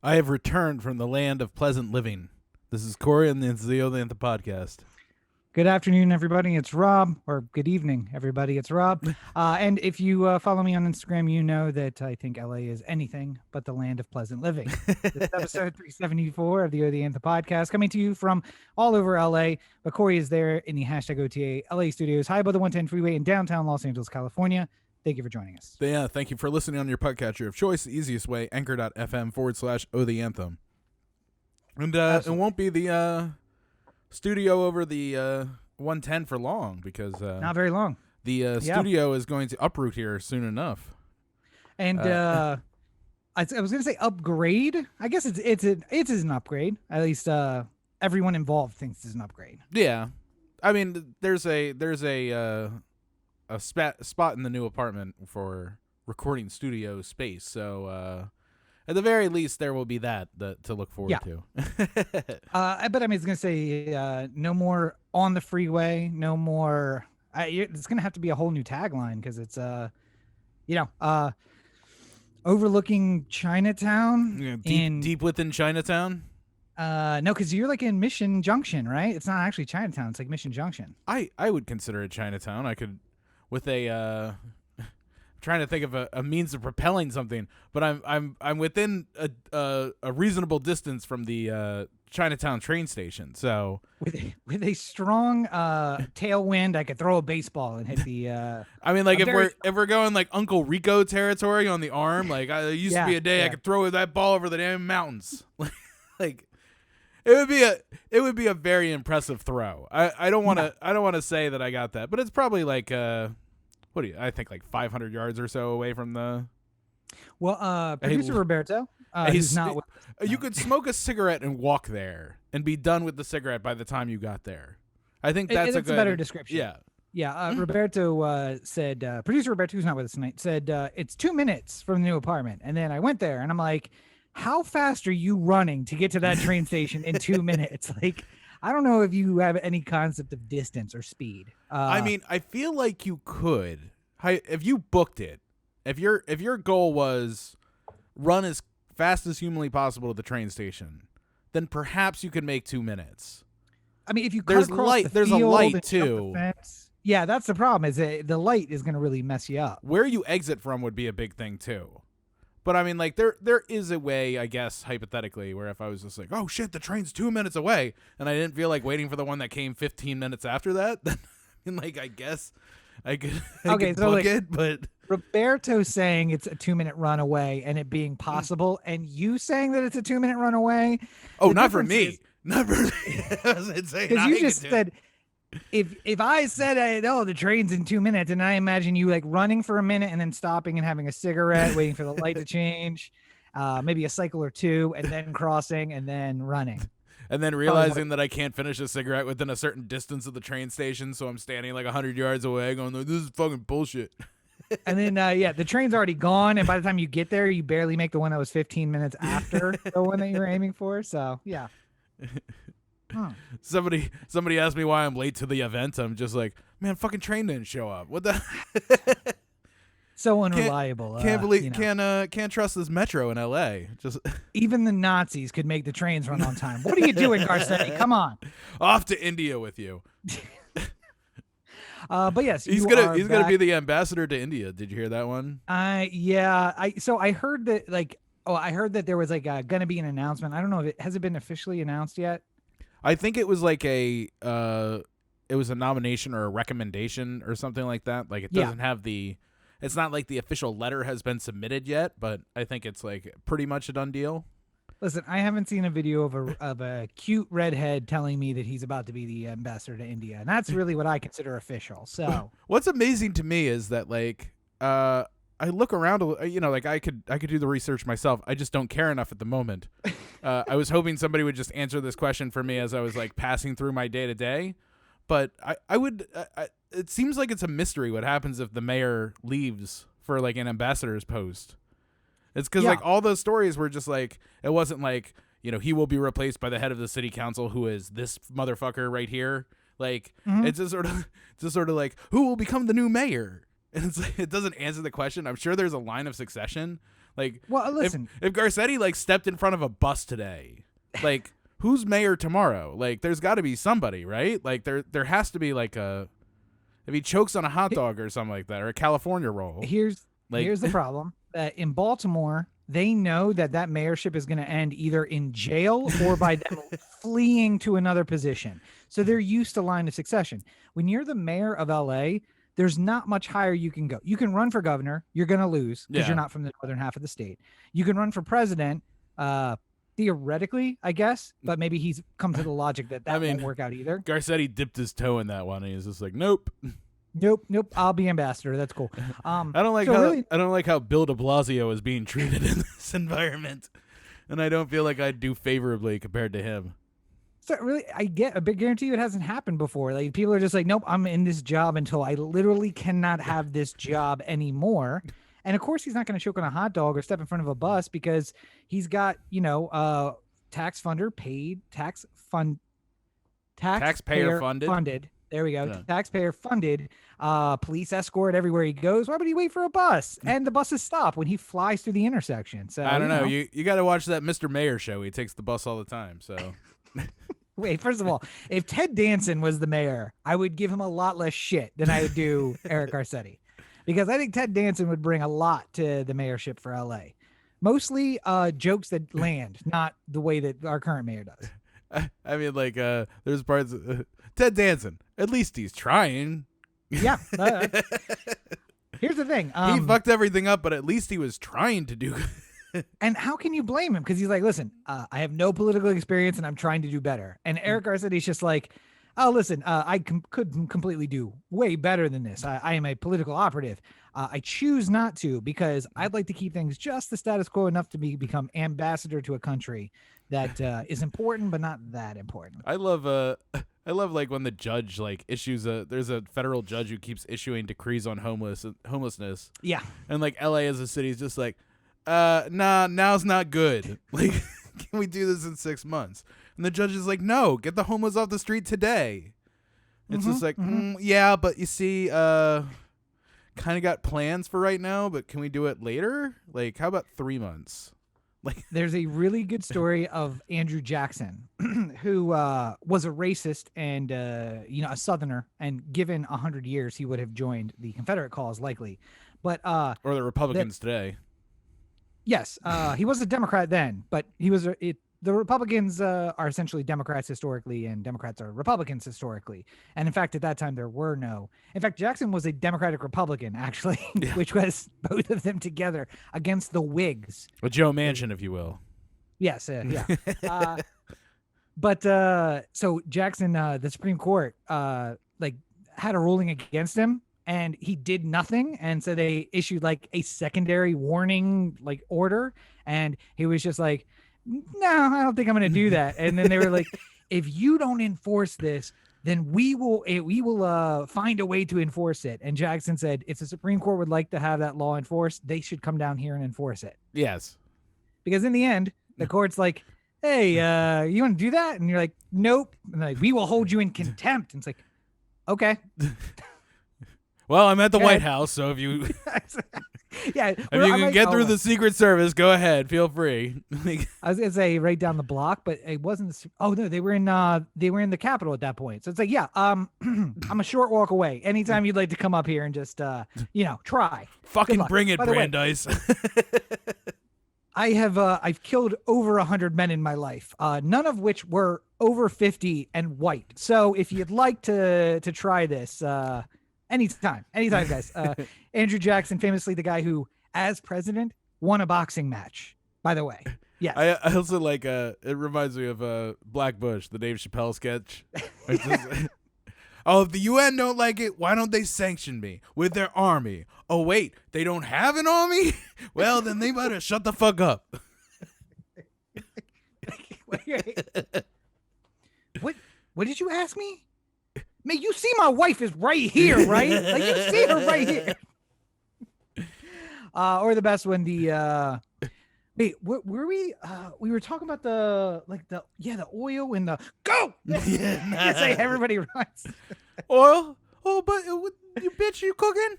I have returned from the land of pleasant living. This is Cory, and it's the O The Anthem podcast. Good afternoon, everybody. It's Rob, or good evening, everybody. It's Rob. And if you follow me on Instagram, you know that I think LA is anything but the land of pleasant living. This is episode 374 of the O The Anthem podcast, coming to you from all over LA. But Cory is there in the hashtag OTA LA studios, high above the 110 freeway in downtown Los Angeles, California. Thank you for joining us. Yeah, thank you for listening on your podcatcher of choice. The easiest way, anchor.fm/O The Anthem. And it won't be the studio over the 110 for long because not very long. The studio is going to uproot here soon enough. And I was going to say upgrade. I guess it is an upgrade. At least everyone involved thinks it's an upgrade. Yeah, I mean, there's a spot in the new apartment for recording studio space. So at the very least, there will be that to look forward to. But I was going to say no more on the freeway. No more. It's going to have to be a whole new tagline because it's overlooking Chinatown. Yeah, deep within Chinatown. No, because you're like in Mission Junction, right? It's not actually Chinatown. It's like Mission Junction. I would consider it Chinatown. I could, with a trying to think of a means of propelling something, but I'm within a reasonable distance from the Chinatown train station. So with a strong tailwind, I could throw a baseball and hit the. I mean, like if we're going like Uncle Rico territory on the arm, like it used to be a day I could throw that ball over the damn mountains, like. It would be a very impressive throw. I don't want to say that I got that, but it's probably like I think like 500 yards or so away from the. Well, producer Roberto, who's not. You could smoke a cigarette and walk there and be done with the cigarette by the time you got there. I think that's a better description. Yeah. Yeah, Roberto said, producer Roberto, who's not with us tonight, said it's 2 minutes from the new apartment, and then I went there and I'm like, how fast are you running to get to that train station in 2 minutes? Like, I don't know if you have any concept of distance or speed. I mean, I feel like you could. If you booked it, if your goal was run as fast as humanly possible to the train station, then perhaps you could make 2 minutes. I mean, if you there's a light too. Yeah, that's the problem. Is the light is going to really mess you up. Where you exit from would be a big thing too. But I mean, like there is a way, I guess, hypothetically, where if I was just like, oh shit, the train's 2 minutes away, and I didn't feel like waiting for the one that came 15 minutes after that, then I mean, like I guess I could book it. But Roberto saying it's a 2 minute run away and it being possible, and you saying that it's a 2 minute run away. Oh, not for me. Not for me. Because you just said. If I said, the train's in 2 minutes, and I imagine you like running for a minute and then stopping and having a cigarette, waiting for the light to change, maybe a cycle or two, and then crossing and then running. And then realizing that I can't finish a cigarette within a certain distance of the train station, so I'm standing like 100 yards away going, this is fucking bullshit. And then, the train's already gone, and by the time you get there, you barely make the one that was 15 minutes after the one that you were aiming for, so, yeah. Huh. Somebody asked me why I'm late to the event. I'm just like, man, fucking train didn't show up. What the? So unreliable. Can't trust this metro in LA. Just even the Nazis could make the trains run on time. What are you doing, Garcetti? Come on. Off to India with you. But yes, he's gonna be the ambassador to India. Did you hear that one? So I heard that I heard that there was gonna be an announcement. I don't know if has it been officially announced yet. I think it was like it was a nomination or a recommendation or something like that. Like it doesn't have it's not like the official letter has been submitted yet, but I think it's like pretty much a done deal. Listen, I haven't seen a video of a cute redhead telling me that he's about to be the ambassador to India, and that's really what I consider official. So what's amazing to me is that I look around, like I could do the research myself. I just don't care enough at the moment. I was hoping somebody would just answer this question for me as I was like passing through my day to day. But I would. It seems like it's a mystery what happens if the mayor leaves for like an ambassador's post. It's because like all those stories were just like it wasn't like he will be replaced by the head of the city council who is this motherfucker right here. Like it's just sort of like who will become the new mayor. And it's like, it doesn't answer the question. I'm sure there's a line of succession, Like, Well, listen, if Garcetti like stepped in front of a bus today, like who's mayor tomorrow? Like, there's got to be somebody, right? Like, there has to be like if he chokes on a hot dog or something like that, or a California roll. here's the problem. That in Baltimore, they know that mayorship is going to end either in jail or by them fleeing to another position. So they're used to line of succession. When you're the mayor of LA, there's not much higher you can go. You can run for governor. You're going to lose because you're not from the northern half of the state. You can run for president, theoretically, I guess, but maybe he's come to the logic that won't work out either. Garcetti dipped his toe in that one, and he's just like, nope. I'll be ambassador. That's cool. I don't like how Bill de Blasio is being treated in this environment, and I don't feel like I'd do favorably compared to him. So really, I get a big guarantee you it hasn't happened before. Like, people are just like, nope, I'm in this job until I literally cannot have this job anymore. And of course, he's not going to choke on a hot dog or step in front of a bus because he's got, taxpayer funded. There we go. Yeah. Taxpayer funded police escort everywhere he goes. Why would he wait for a bus? And the buses stop when he flies through the intersection. So I don't know. You got to watch that Mr. Mayor show. He takes the bus all the time. So wait, first of all, if Ted Danson was the mayor, I would give him a lot less shit than I would do Eric Garcetti, because I think Ted Danson would bring a lot to the mayorship for LA. Mostly jokes that land, not the way that our current mayor does. I mean, like, there's parts. Ted Danson, at least he's trying. Yeah. Here's the thing. He fucked everything up, but at least he was trying to do. And how can you blame him? Because he's like, listen, I have no political experience and I'm trying to do better. And Eric Garcetti's just like, oh, listen, I could completely do way better than this. I am a political operative. I choose not to because I'd like to keep things just the status quo enough to become ambassador to a country that is important, but not that important. I love like when the judge like issues there's a federal judge who keeps issuing decrees on homelessness. Yeah. And like LA as a city is just like, nah, now's not good. Like, can we do this in 6 months? And the judge is like, no, get the homeless off the street today. It's just like, yeah, but you see, kind of got plans for right now, but can we do it later? Like, how about 3 months? Like, there's a really good story of Andrew Jackson, who was a racist and a Southerner, and given 100 years, he would have joined the Confederate cause likely, but or the Republicans today. Yes, he was a Democrat then, but he was the Republicans are essentially Democrats historically, and Democrats are Republicans historically. And in fact, at that time, there were no. In fact, Jackson was a Democratic Republican, actually, which was both of them together against the Whigs. A Joe Manchin, if you will. Yes, yeah. But so Jackson, the Supreme Court, had a ruling against him, and he did nothing. And so they issued like a secondary warning, order. And he was just like, no, I don't think I'm going to do that. And then they were like, if you don't enforce this, then we will find a way to enforce it. And Jackson said, if the Supreme Court would like to have that law enforced, they should come down here and enforce it. Yes. Because in the end, the court's like, hey, you want to do that? And you're like, nope. And they're like, we will hold you in contempt. And it's like, okay. Well, I'm at the White House, so if you if you can get through the Secret Service, go ahead, feel free. I was gonna say right down the block, but it wasn't. Oh no, they were in the Capitol at that point. So it's like, yeah, I'm a short walk away. Anytime you'd like to come up here and just try. Fucking bring it, Brandeis. I've killed over 100 men in my life, none of which were over 50 and white. So if you'd like to try this, anytime, guys. Andrew Jackson, famously the guy who, as president, won a boxing match, by the way. Yes. I also like, it reminds me of Black Bush, the Dave Chappelle sketch. Oh, if the UN don't like it, why don't they sanction me with their army? Oh, wait, they don't have an army? Well, then they better shut the fuck up. What did you ask me? Man, you see my wife is right here, right? Like, you see her right here. Or the best one, wait, were we? We were talking about the oil and the go. Yeah, say everybody runs. Oil? Oh, but you bitch, you cooking?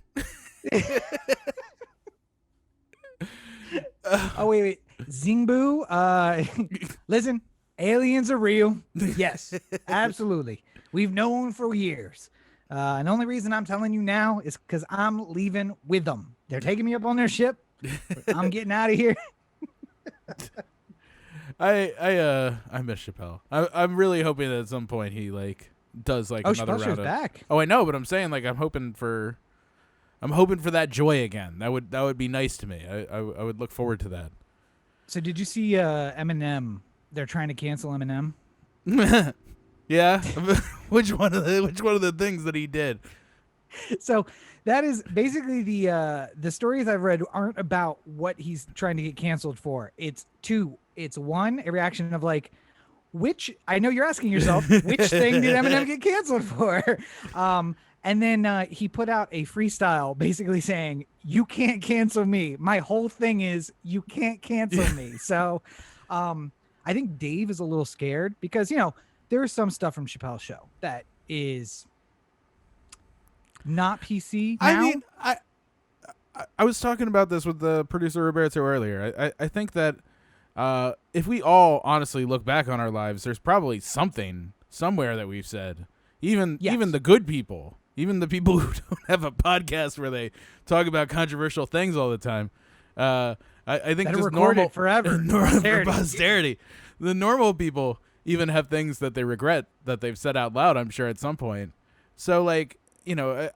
Oh wait. Zingbu. Listen, aliens are real. Yes, absolutely. We've known for years. And the only reason I'm telling you now is because I'm leaving with them. They're taking me up on their ship. I'm getting out of here. I miss Chappelle. I'm really hoping that at some point he like does like another Chappelle round show's of. back. Oh, I know, but I'm saying like I'm hoping for that joy again. That would be nice to me. I would look forward to that. So did you see Eminem? They're trying to cancel Eminem. Yeah. which one of the things that he did? So that is basically the stories I've read aren't about what he's trying to get canceled for. It's two. It's one, a reaction of like, which I know you're asking yourself, which thing did Eminem get canceled for? And then he put out a freestyle basically saying, you can't cancel me. My whole thing is you can't cancel me. So I think Dave is a little scared because, you know, there's some stuff from Chappelle's show that is not PC now. I mean, I was talking about this with the producer Roberto earlier. I think that if we all honestly look back on our lives, there's probably something somewhere that we've said. Even the good people, even the people who don't have a podcast where they talk about controversial things all the time. I think just normal forever for posterity. The normal people even have things that they regret that they've said out loud, I'm sure, at some point. So like, you know,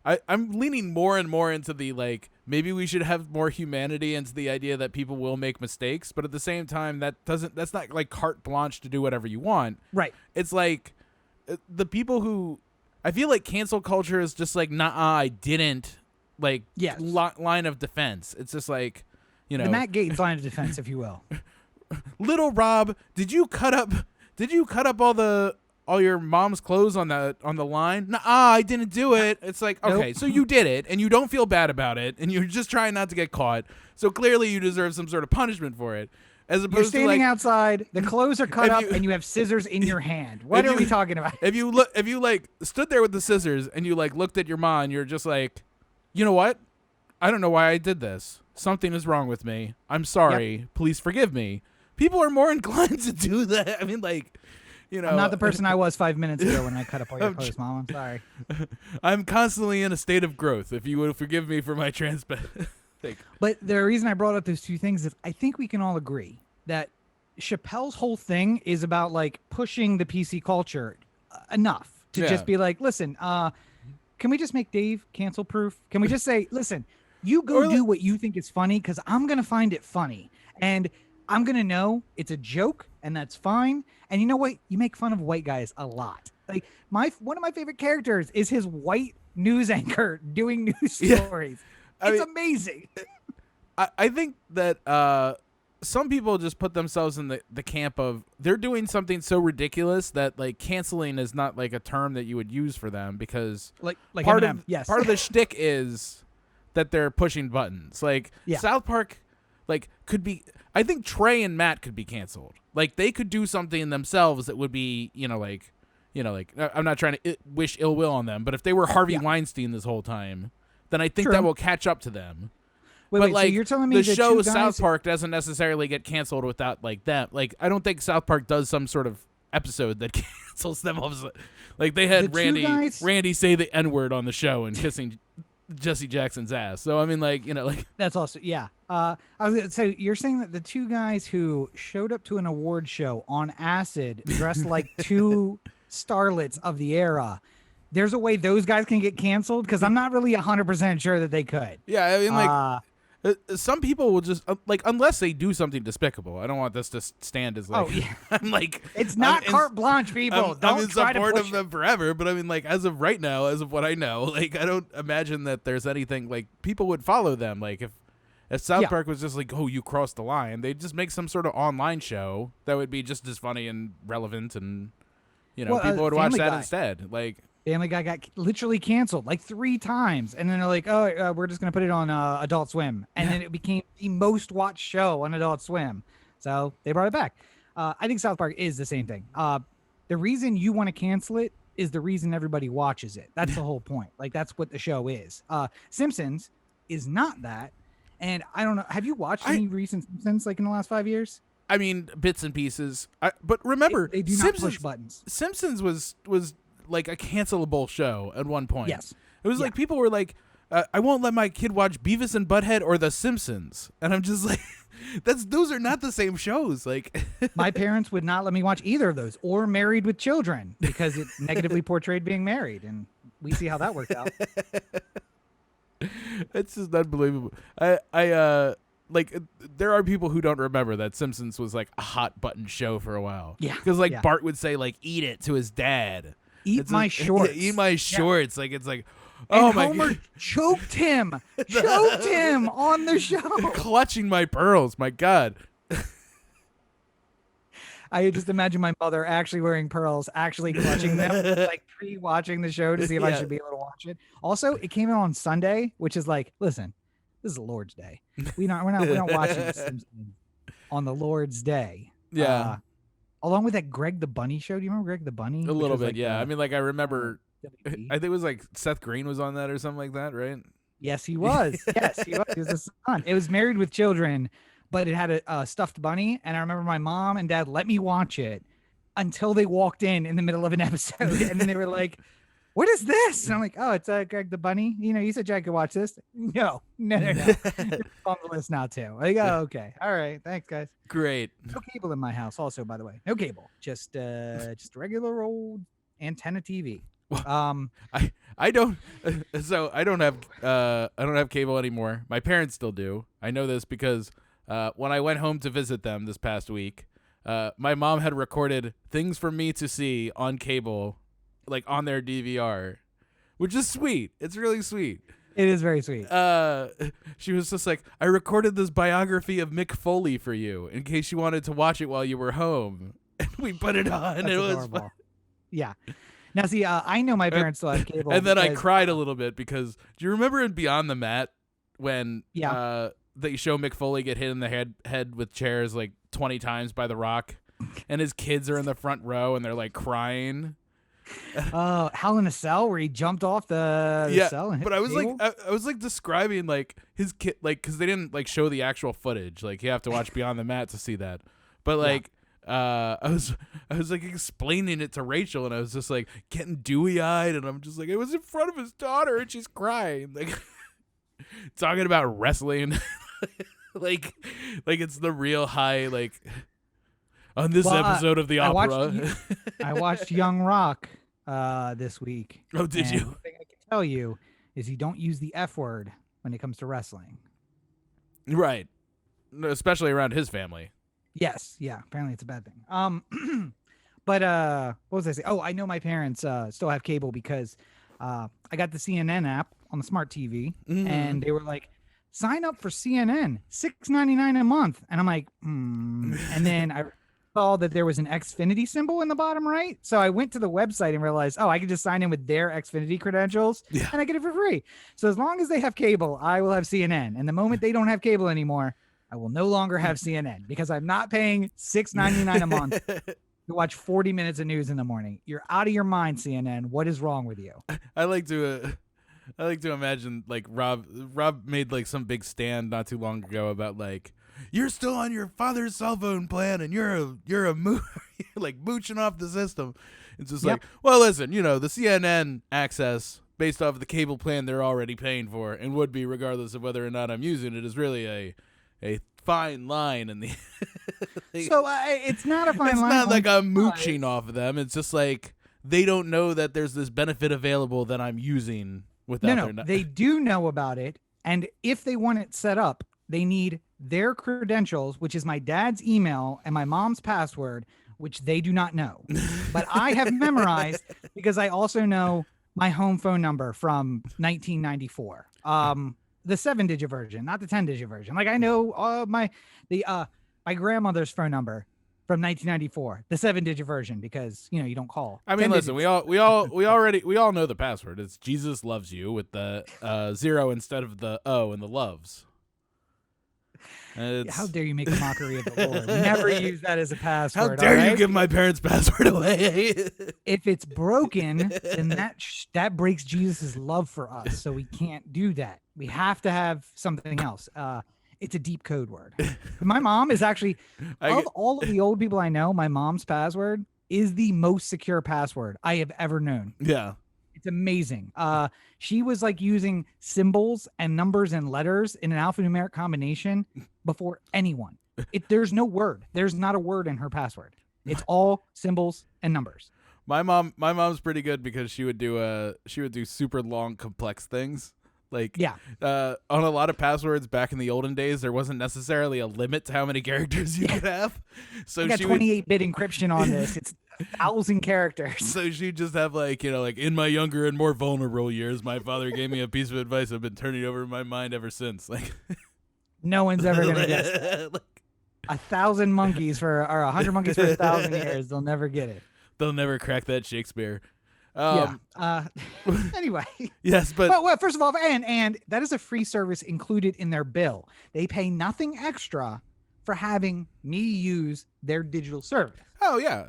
I'm leaning more and more into the like maybe we should have more humanity, into the idea that people will make mistakes, but at the same time that's not like carte blanche to do whatever you want. Right. It's like the people who I feel like cancel culture is just like I didn't like line of defense. It's just like, you know, the Matt Gaetz line of defense, if you will. Little Rob, did you cut up all your mom's clothes on the line? Nah, I didn't do it. It's like, okay, Nope. so you did it and you don't feel bad about it and you're just trying not to get caught. So clearly you deserve some sort of punishment for it. As opposed You're standing to like, outside, the clothes are cut up, and you have scissors in your hand. What are we talking about? If you like stood there with the scissors and you like looked at your mom and you're just like, you know what? I don't know why I did this. Something is wrong with me. I'm sorry. Yep. Please forgive me. People are more inclined to do that. I mean, like, you know, I'm not the person I was 5 minutes ago when I cut up all your clothes, Mom. I'm sorry. I'm constantly in a state of growth. If you would forgive me for my But the reason I brought up those two things is I think we can all agree that Chappelle's whole thing is about like pushing the PC culture enough to just be like, listen, can we just make Dave cancel proof? Can we just say, listen, you go do what you think is funny because I'm going to find it funny. And I'm going to know it's a joke and that's fine. And you know what? You make fun of white guys a lot. Like one of my favorite characters is his white news anchor doing news stories. It's amazing. I think that some people just put themselves in the camp of they're doing something so ridiculous that like canceling is not like a term that you would use for them because like part Eminem, part of the shtick is that they're pushing buttons. Like South Park, like could be. I think Trey and Matt could be canceled. Like they could do something themselves that would be, like I'm not trying to wish ill will on them, but if they were Harvey Weinstein this whole time, then I think that will catch up to them. Wait, like, so you're telling me the that show two guys... South Park doesn't necessarily get canceled without like them. Like I don't think South Park does some sort of episode that cancels them. Like they had Randy say the N-word on the show and kissing Jesse Jackson's ass. So I mean, like like that's also so you're saying that the two guys who showed up to an award show on acid dressed like two starlets of the era, there's a way those guys can get canceled? Because I'm not really 100% sure that they could. Yeah, I mean, like some people will just like unless they do something despicable. I don't want this to stand as like I'm like it's not carte blanche, people. I'm in support of them forever, but I mean, like as of right now, as of what I know, like I don't imagine that there's anything like people would follow them. Like if South Park was just like, oh, you crossed the line, they'd just make some sort of online show that would be just as funny and relevant, and people would watch that instead. Like Family Guy got literally canceled like 3 times, and then they're like, "Oh, we're just gonna put it on Adult Swim," and then it became the most watched show on Adult Swim. So they brought it back. I think South Park is the same thing. The reason you want to cancel it is the reason everybody watches it. That's the whole point. Like that's what the show is. Simpsons is not that, And I don't know. Have you watched any recent Simpsons like in the last 5 years? I mean, bits and pieces. But remember, They do not push buttons. Simpsons was like a cancelable show at one point. Yes. It was like people were like, I won't let my kid watch Beavis and Butthead or The Simpsons. And I'm just like, those are not the same shows. Like, my parents would not let me watch either of those or Married with Children because it negatively portrayed being married. And we see how that worked out. It's just unbelievable. Like, there are people who don't remember that Simpsons was like a hot button show for a while. Yeah. Because like Bart would say like, eat it to his dad. Eat my shorts. Eat my shorts. Like, it's like, and oh my Homer God. choked him on the show. Clutching my pearls. My God. I just imagine my mother actually wearing pearls, actually clutching them, like pre-watching the show to see if I should be able to watch it. Also, it came out on Sunday, which is like, listen, this is the Lord's Day. We're not watching The Simpsons on the Lord's Day. Yeah. Along with that Greg the Bunny show. Do you remember Greg the Bunny? A little bit, like yeah. I mean, like I remember. WB. I think it was like Seth Green was on that or something like that, right? Yes, he was. Yes, he was. He was the son. It was Married with Children, but it had a stuffed bunny, and I remember my mom and dad let me watch it until they walked in the middle of an episode, and then they were like, "What is this?" And I'm like, "Oh, it's Greg the Bunny. You know, you said I could watch this." No. It's on the list now too. Like, oh, okay, all right, thanks, guys. Great. No cable in my house, also, by the way, no cable, just regular old antenna TV. I don't have cable anymore. My parents still do. I know this because when I went home to visit them this past week, my mom had recorded things for me to see on cable, like on their DVR, which is sweet. It's really sweet. It is very sweet. She was just like, I recorded this biography of Mick Foley for you in case you wanted to watch it while you were home. And we put it on. That's it was adorable. fun. Yeah. Now, see, I know my parents still have cable. And then I cried a little bit because do you remember in Beyond the Mat when they show Mick Foley get hit in the head with chairs like 20 times by The Rock, and his kids are in the front row and they're like crying? Hell in a Cell, where he jumped off the cell and hit but I was the like, I was like describing like his kid, like, because they didn't like show the actual footage. Like, you have to watch Beyond the Mat to see that. But like. I was like explaining it to Rachel, and I was just like getting dewy-eyed, and I'm just like, it was in front of his daughter and she's crying, like talking about wrestling. like it's the real high, like on this episode of the opera. I watched Young Rock this week. Oh, did you? The thing I can tell you is you don't use the F word when it comes to wrestling. Right. Especially around his family. Yes, yeah. Apparently, it's a bad thing. But what was I saying? Oh, I know my parents still have cable because I got the CNN app on the smart TV, and they were like, "Sign up for CNN, $6.99 a month," and I'm like, And then I saw that there was an Xfinity symbol in the bottom right, so I went to the website and realized, I can just sign in with their Xfinity credentials, and I get it for free. So as long as they have cable, I will have CNN, and the moment they don't have cable anymore, I will no longer have CNN because I'm not paying $6.99 a month to watch 40 minutes of news in the morning. You're out of your mind, CNN. What is wrong with you? I like to imagine like Rob made like some big stand not too long ago about like, you're still on your father's cell phone plan and you're like mooching off the system. It's just like, well, listen, the CNN access based off of the cable plan they're already paying for and would be regardless of whether or not I'm using it is really a fine line in the so it's not a fine line. It's not like I'm mooching off of them. It's just like they don't know that there's this benefit available that I'm using without they do know about it, and if they want it set up, they need their credentials, which is my dad's email and my mom's password, which they do not know. But I have memorized because I also know my home phone number from 1994. The 7-digit version, not the 10-digit version. Like I know my grandmother's phone number from 1994, the 7-digit version, because you don't call. I mean, listen, we all know the password. It's Jesus loves you with the 0 instead of the O in the loves. How dare you make a mockery of the Lord? Never use that as a password. How dare you give my parents' password away? If it's broken, then that breaks Jesus' love for us, so we can't do that. We have to have something else. It's a deep code word. My mom is actually, of all of the old people I know, my mom's password is the most secure password I have ever known. Yeah. It's amazing. She was like using symbols and numbers and letters in an alphanumeric combination before anyone. There's no word. There's not a word in her password. It's all symbols and numbers. My mom's pretty good because she would do super long complex things. Like, yeah, on a lot of passwords back in the olden days, there wasn't necessarily a limit to how many characters you could have. So I got 28-bit encryption on this. It's 1,000 characters. So she'd just have like, in my younger and more vulnerable years, my father gave me a piece of advice I've been turning over in my mind ever since. Like, no one's ever gonna guess that. 1,000 monkeys or 100 monkeys for 1,000 years. They'll never get it. They'll never crack that Shakespeare. Anyway. Yes, but well, first of all, and that is a free service included in their bill. They pay nothing extra for having me use their digital service. Oh yeah.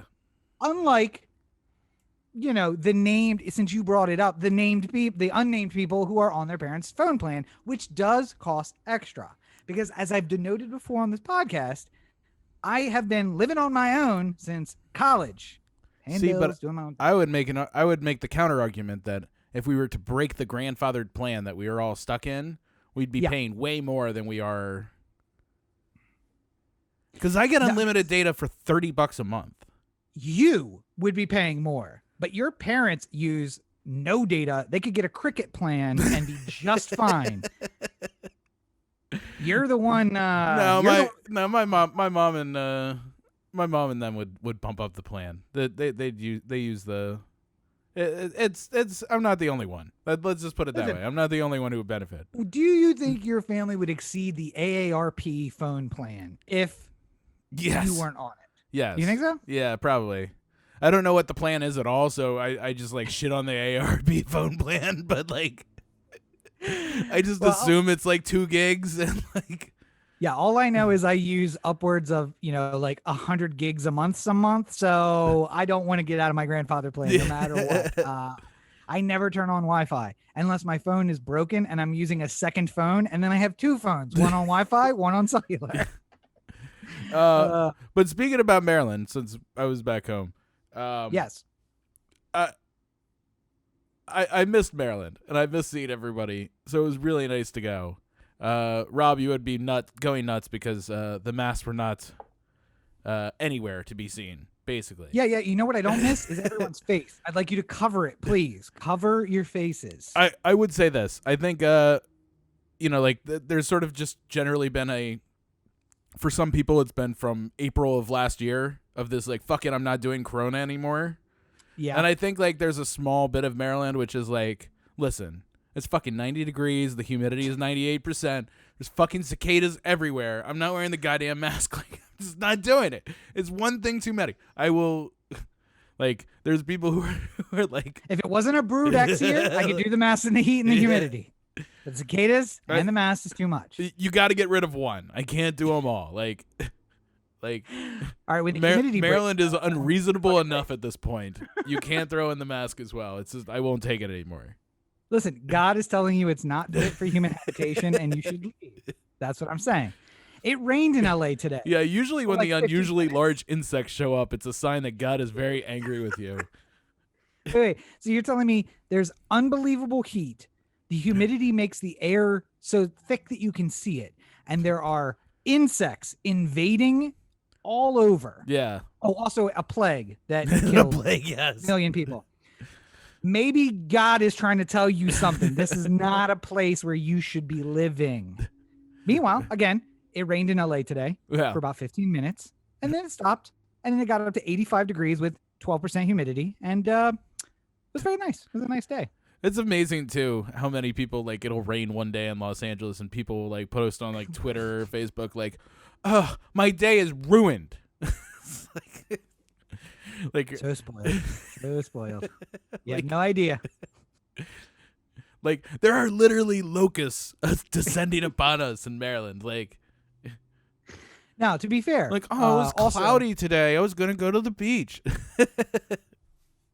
Unlike, the named, since you brought it up, the unnamed people who are on their parents' phone plan, which does cost extra. Because as I've denoted before on this podcast, I have been living on my own since college. I would make the counter argument that if we were to break the grandfathered plan that we are all stuck in, we'd be paying way more than we are. Because I get unlimited data for $30 a month. You would be paying more, but your parents use no data. They could get a Cricket plan and be just fine. You're the one. My mom and them would pump up the plan. They use the. It's. I'm not the only one. Let's just put it that way. I'm not the only one who would benefit. Do you think your family would exceed the AARP phone plan if you weren't on it? Yes. You think so? Yeah, probably. I don't know what the plan is at all, so I just like shit on the AARP phone plan, but like. I just assume it's like 2 gigs and like. Yeah, all I know is I use upwards of, like 100 gigs a month some month, so I don't want to get out of my grandfather plan no matter what. I never turn on Wi-Fi unless my phone is broken and I'm using a second phone, and then I have 2 phones, one on Wi-Fi, one on cellular. But speaking about Maryland, since I was back home. Yes. I missed Maryland, and I missed seeing everybody, so it was really nice to go. Rob, you would be going nuts because the masks were not anywhere to be seen, basically. Yeah. You know what I don't miss is everyone's face. I'd like you to cover it, please. Cover your faces. I would say this. I think, there's sort of just generally been for some people, it's been from April of last year of this, like, fuck it, I'm not doing Corona anymore. Yeah. And I think, like, there's a small bit of Maryland, which is like, listen, it's fucking 90 degrees. The humidity is 98%. There's fucking cicadas everywhere. I'm not wearing the goddamn mask. Like, I'm just not doing it. It's one thing too many. I will, like, there's people who are like. If it wasn't a Brood X here, I could do the mask in the heat and the humidity. But cicadas and the mask is too much. You got to get rid of one. I can't do them all. Like. All right, with the humidity Maryland is unreasonable enough at this point. You can't throw in the mask as well. It's just, I won't take it anymore. Listen, God is telling you it's not fit for human habitation and you should leave. That's what I'm saying. It rained in LA today. Yeah, usually when the unusually large insects show up, it's a sign that God is very angry with you. Wait, so you're telling me there's unbelievable heat. The humidity makes the air so thick that you can see it. And there are insects invading all over. Yeah. Oh, also a plague that killed yes. a million people. Maybe God is trying to tell you something. This is not a place where you should be living. Meanwhile, again, it rained in LA today for about 15 minutes, and then it stopped, and then it got up to 85 degrees with 12% humidity, and it was very nice. It was a nice day. It's amazing, too, how many people, like, it'll rain one day in Los Angeles, and people, like, post on, like, Twitter or Facebook, like, oh, my day is ruined. like so spoiled. You had no idea. Like, there are literally locusts descending upon us in Maryland. Like, now, to be fair, like, oh, it was cloudy today. I was going to go to the beach.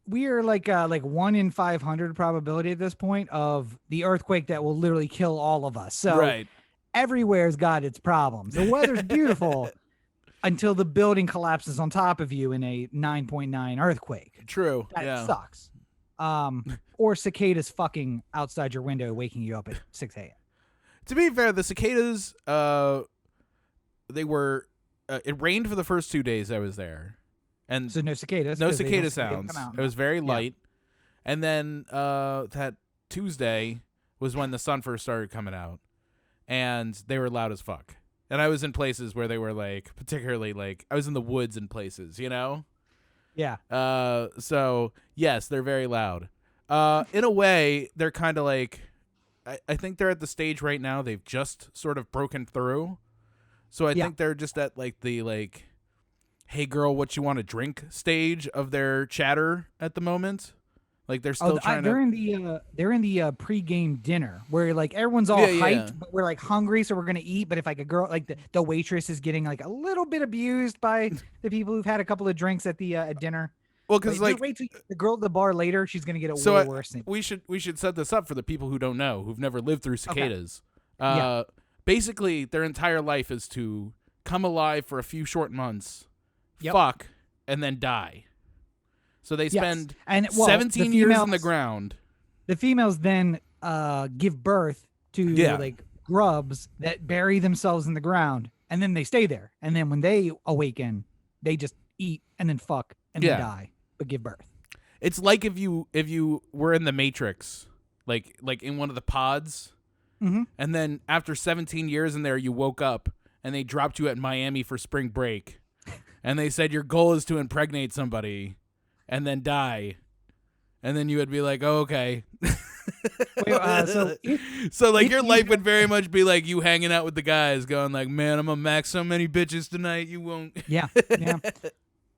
we are like 1 in 500 probability at this point of the earthquake that will literally kill all of us. So Right. everywhere's got its problems. The weather's beautiful until the building collapses on top of you in a 9.9 earthquake. True. That Yeah. sucks. Or cicadas fucking outside your window, waking you up at 6 a.m. To be fair, the cicadas, they were. It rained for the first 2 days I was there, and So no cicadas. no 'cause they cicada don't sounds. come out. It was very light, and then that Tuesday was when the sun first started coming out, and they were loud as fuck. And I was in places where they were like, particularly like I was in the woods in places, you know. Yeah. So yes, they're very loud. In a way, they're kind of like, I think they're at the stage right now. They've just sort of broken through. So I think they're just at like the like, hey girl, what you want to drink stage of their chatter at the moment. Like they're still trying they're to. They're in the pre-game dinner where like everyone's all hyped, but we're like hungry, so we're gonna eat. But if like a girl, like the waitress is getting like a little bit abused by the people who've had a couple of drinks at the at dinner. Well, because like wait till the girl at the bar later, she's gonna get it so way worse. We should set this up for the people who don't know, who've never lived through cicadas. Yeah. Basically, their entire life is to come alive for a few short months, Yep. fuck, and then die. So they spend 17 the years in females- the ground. The females then give birth to like grubs that bury themselves in the ground, and then they stay there. And then when they awaken, they just eat and then fuck and then die, but give birth. It's like if you were in the Matrix, like in one of the pods, and then after 17 years in there, you woke up and they dropped you at Miami for spring break, and they said your goal is to impregnate somebody and then die, and then you would be like, oh, okay. So like your life would very much be like you hanging out with the guys going like, man, I'm gonna max so many bitches tonight you won't. Yeah.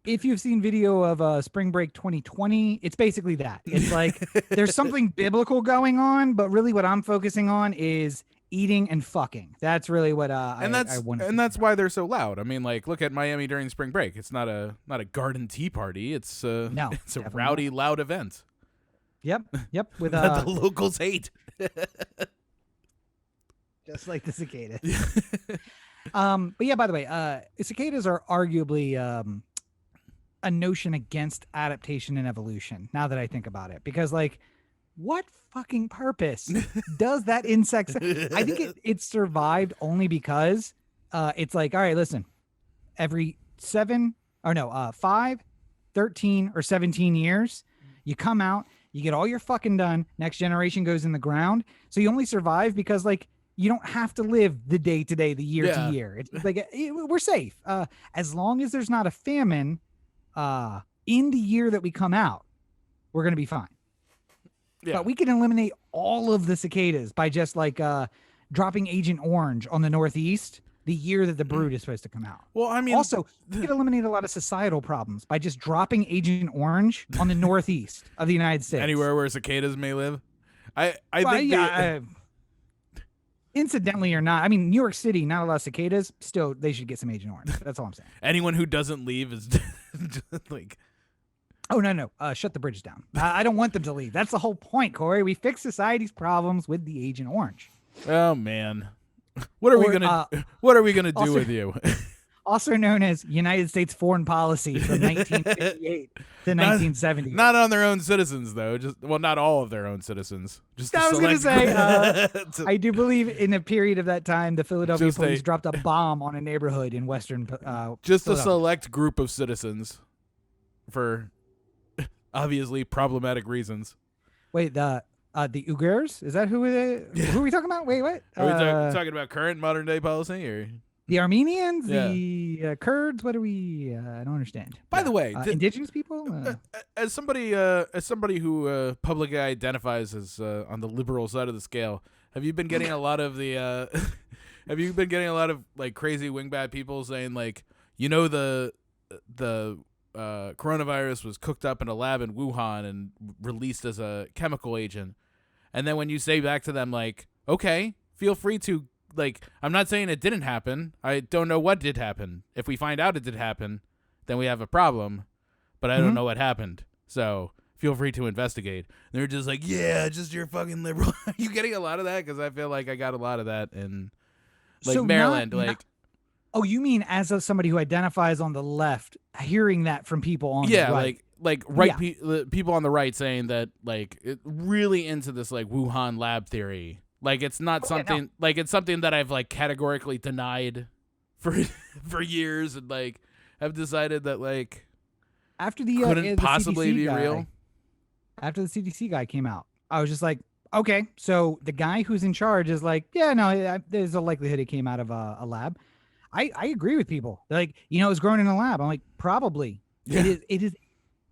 If you've seen video of Spring Break 2020, it's basically that. It's like there's something biblical going on, but really what I'm focusing on is eating and fucking. That's really what I want. And that's why they're so loud. I mean, like, look at Miami during spring break. It's not a garden tea party. It's it's a rowdy, loud event. Yep. With that the locals hate. Just like the cicadas. But yeah, by the way, cicadas are arguably a notion against adaptation and evolution, now that I think about it, because like what fucking purpose does that insect I think it survived only because it's like, all right, listen, every 5, 13 or 17 years you come out, you get all your fucking done, next generation goes in the ground, so you only survive because like you don't have to live the day to day, the year to year. It's like we're safe as long as there's not a famine in the year that we come out, we're gonna be fine. But we can eliminate all of the cicadas by just like dropping Agent Orange on the Northeast the year that the brood is supposed to come out. Well, I mean, also we can eliminate a lot of societal problems by just dropping Agent Orange on the Northeast of the United States. Anywhere where cicadas may live. I think incidentally or not, I mean, New York City, not a lot of cicadas. Still, they should get some Agent Orange. That's all I'm saying. Anyone who doesn't leave is just like, oh no, shut the bridge down. I don't want them to leave. That's the whole point, Corey. We fix society's problems with the Agent Orange. Oh man, what are we gonna do with you? Also known as United States foreign policy from 1958 to 1970. Not on their own citizens, though. Not all of their own citizens. Just I was going to say, I do believe in a period of that time, the Philadelphia police dropped a bomb on a neighborhood in Western. Just a select group of citizens, for obviously problematic reasons. Wait, the Uyghurs? Is that who are we talking about? Wait, what? Are we talking about current modern day policy or? The Armenians, the Kurds. What are we? I don't understand. By the way, indigenous people. As somebody who publicly identifies as on the liberal side of the scale, have you been getting a lot of the? Have you been getting a lot of like crazy wingbat people saying like, you know, the coronavirus was cooked up in a lab in Wuhan and released as a chemical agent, and then when you say back to them like, okay, feel free to. Like, I'm not saying it didn't happen. I don't know what did happen. If we find out it did happen, then we have a problem. But I don't know what happened. So feel free to investigate. And they're just like, yeah, just your fucking liberal. Are you getting a lot of that? Because I feel like I got a lot of that in like So Maryland. Like, oh, you mean as somebody who identifies on the left, hearing that from people on yeah, the right? like right people on the right saying that like really into this like Wuhan lab theory. Like it's not something like it's something that I've like categorically denied for for years, and like have decided that like after the couldn't possibly CDC be guy, real. After the CDC guy came out, I was just like, okay, so the guy who's in charge is like, yeah, no, there's a likelihood it came out of a lab. I agree with people. They're like, it was grown in a lab. I'm like, probably. Yeah. It is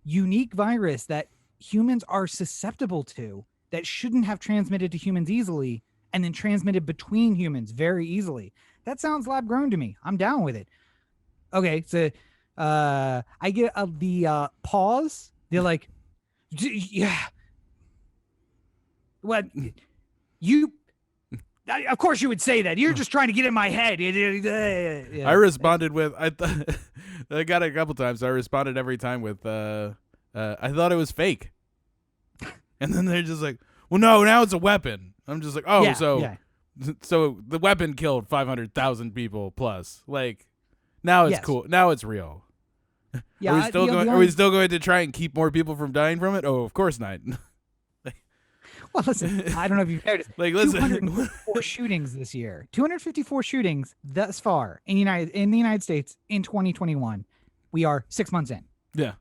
unique virus that humans are susceptible to that shouldn't have transmitted to humans easily and then transmitted between humans very easily. That sounds lab grown to me. I'm down with it. Okay, so I get the pause. They're like, yeah, what you. Of course you would say that. You're just trying to get in my head. I responded with I got it a couple times. I responded every time with I thought it was fake. And then they're just like, well, no, now it's a weapon. I'm just like, oh, so the weapon killed 500,000 people plus. Like now it's cool. Now it's real. Yeah, are we still going to try and keep more people from dying from it? Oh, of course not. Well, listen, I don't know if you've noticed. Like, listen, 254 shootings this year. 254 shootings thus far in the United States in 2021. We are 6 months in. Yeah,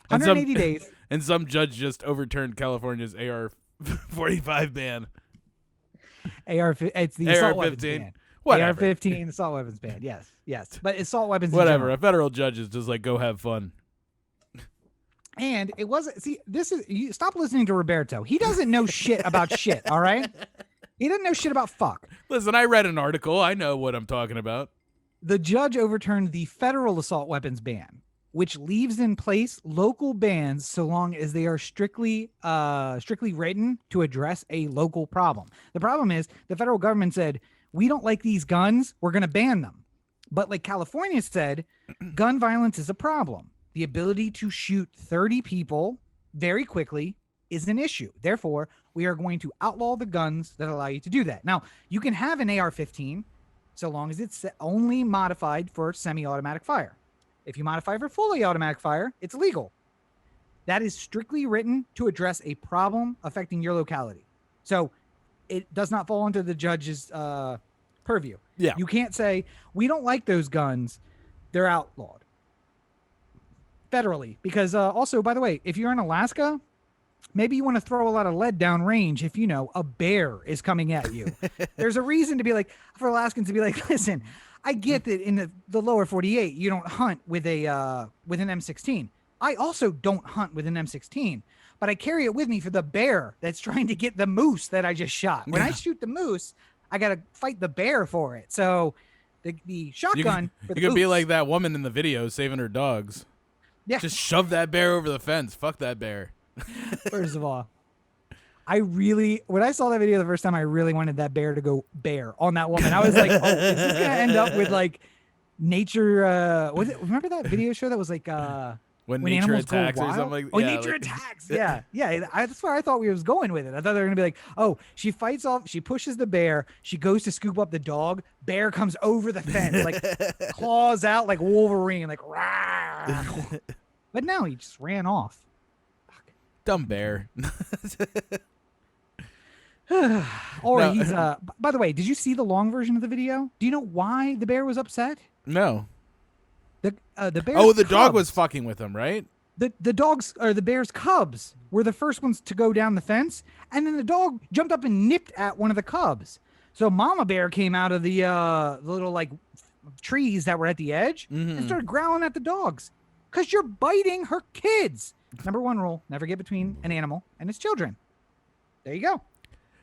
180 days. And some judge just overturned California's AR-45 ban. It's the assault weapons ban. Whatever. AR-15 assault weapons ban. Yes. But assault weapons. Whatever. A federal judge is just like, go have fun. And it wasn't. See, you stop listening to Roberto. He doesn't know shit about shit. All right. He doesn't know shit about fuck. Listen, I read an article. I know what I'm talking about. The judge overturned the federal assault weapons ban, which leaves in place local bans so long as they are strictly written to address a local problem. The problem is the federal government said, we don't like these guns. We're going to ban them. But like California said, gun violence is a problem. The ability to shoot 30 people very quickly is an issue. Therefore, we are going to outlaw the guns that allow you to do that. Now, you can have an AR-15 so long as it's only modified for semi-automatic fire. If you modify for fully automatic fire, it's legal. That is strictly written to address a problem affecting your locality. So it does not fall into the judge's purview. Yeah. You can't say, we don't like those guns. They're outlawed. Federally, because also, by the way, if you're in Alaska, maybe you want to throw a lot of lead downrange if a bear is coming at you. There's a reason to be like, for Alaskans to be like, listen, I get that in the lower 48 you don't hunt with an M16. I also don't hunt with an M16, but I carry it with me for the bear that's trying to get the moose that I just shot. When I shoot the moose, I gotta fight the bear for it. So the shotgun. You could be like that woman in the video saving her dogs. Yeah. Just shove that bear over the fence. Fuck that bear. First of all, when I saw that video the first time, I really wanted that bear to go bear on that woman. I was like, oh, is this going to end up with like nature? Remember that video show that was like when nature attacks or something like that? Oh, nature attacks. Yeah. That's where I thought we was going with it. I thought they were going to be like, oh, she fights off, she pushes the bear, she goes to scoop up the dog, bear comes over the fence, like claws out like Wolverine, like rah. But no, he just ran off. Fuck. Dumb bear. Or no. He's by the way, did you see the long version of the video? Do you know why the bear was upset? No. The bear. Oh, the dog was fucking with him, right? The dogs or the bear's cubs were the first ones to go down the fence, and then the dog jumped up and nipped at one of the cubs. So Mama Bear came out of the little like trees that were at the edge and started growling at the dogs because you're biting her kids. Number one rule: never get between an animal and its children. There you go.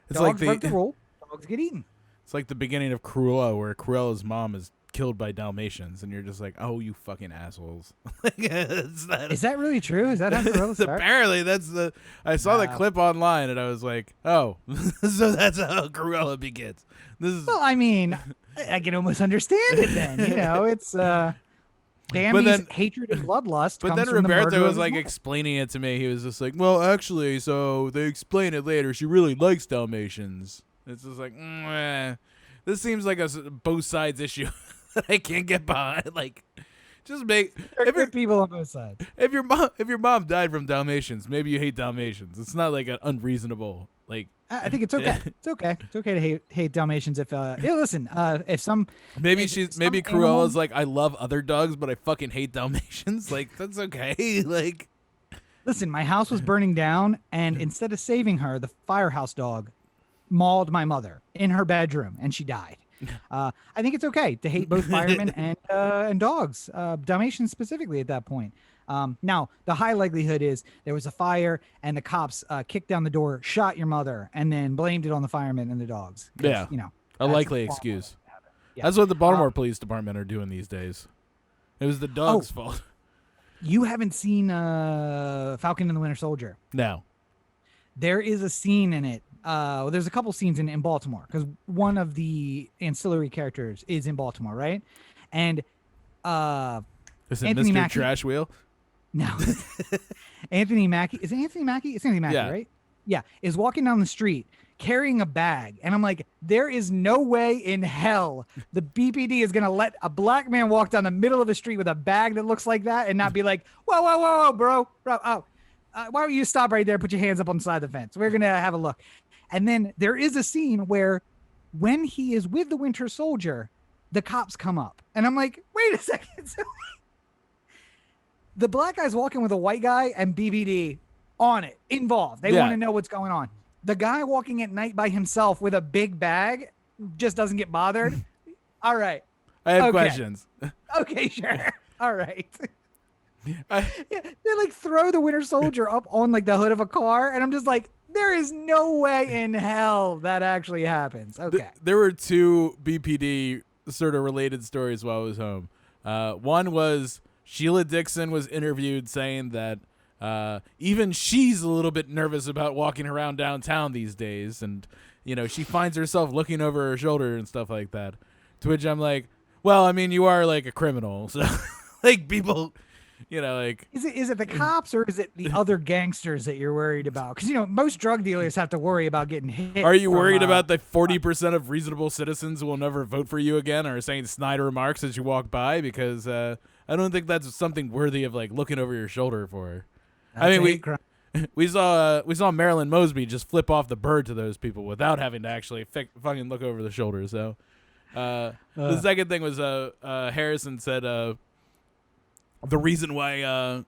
It's dogs like the rule. Dogs get eaten. It's like the beginning of Cruella, where Cruella's mom is killed by Dalmatians, and you're just like, oh, you fucking assholes. Is that really true? Is that how Cruella starts? Apparently, that's the. I saw the clip online, and I was like, oh, so that's how Cruella begins. This is. Well, I mean, I can almost understand it then. It's. Bambi's hatred and bloodlust But comes then from the murder Roberto of was his like mother. explaining it to me. He was just like, well, actually, so they explain it later. She really likes Dalmatians. It's just like, this seems like both sides issue that I can't get behind. Like, just make There are good people on both sides. if your mom died from Dalmatians, maybe you hate Dalmatians. It's not like an unreasonable like. I think it's okay. It's okay. It's okay to hate Dalmatians if listen, if some Maybe some Cruella's like, I love other dogs, but I fucking hate Dalmatians. Like, that's okay. Like, listen, my house was burning down, and instead of saving her, the firehouse dog mauled my mother in her bedroom, and she died. I think it's okay to hate both firemen and dogs, Dalmatians specifically at that point. Now, the high likelihood is there was a fire and the cops kicked down the door, shot your mother, and then blamed it on the firemen and the dogs. Yeah, a likely excuse. Yeah. That's what the Baltimore Police Department are doing these days. It was the dog's fault. You haven't seen Falcon and the Winter Soldier? No. There is a scene in it. There's a couple scenes in Baltimore because one of the ancillary characters is in Baltimore, right? And is it Anthony Mr. Mackie? Trash Wheel? No. Anthony Mackie. Is it Anthony Mackie? It's Anthony Mackie, right? Yeah. Is walking down the street carrying a bag. And I'm like, there is no way in hell the BPD is going to let a black man walk down the middle of the street with a bag that looks like that and not be like, whoa, bro. Why don't you stop right there? Put your hands up on the side of the fence. We're going to have a look. And then there is a scene where when he is with the Winter Soldier, the cops come up. And I'm like, wait a second. The black guy's walking with a white guy and BBD on it, involved. They want to know what's going on. The guy walking at night by himself with a big bag just doesn't get bothered. All right. I have questions. Okay, sure. All right. They like throw the Winter Soldier up on like the hood of a car. And I'm just like, there is no way in hell that actually happens. Okay. There were two BPD sort of related stories while I was home. One was Sheila Dixon was interviewed saying that even she's a little bit nervous about walking around downtown these days. And, she finds herself looking over her shoulder and stuff like that. To which I'm like, well, I mean, you are like a criminal. So like people, like. Is it the cops or is it the other gangsters that you're worried about? Because, most drug dealers have to worry about getting hit. Are you worried about the 40% of reasonable citizens who will never vote for you again or saying snide remarks as you walk by? Because I don't think that's something worthy of like looking over your shoulder for. I mean, we saw Marilyn Mosby just flip off the bird to those people without having to actually fucking look over the shoulder. So the second thing was Harrison said the reason why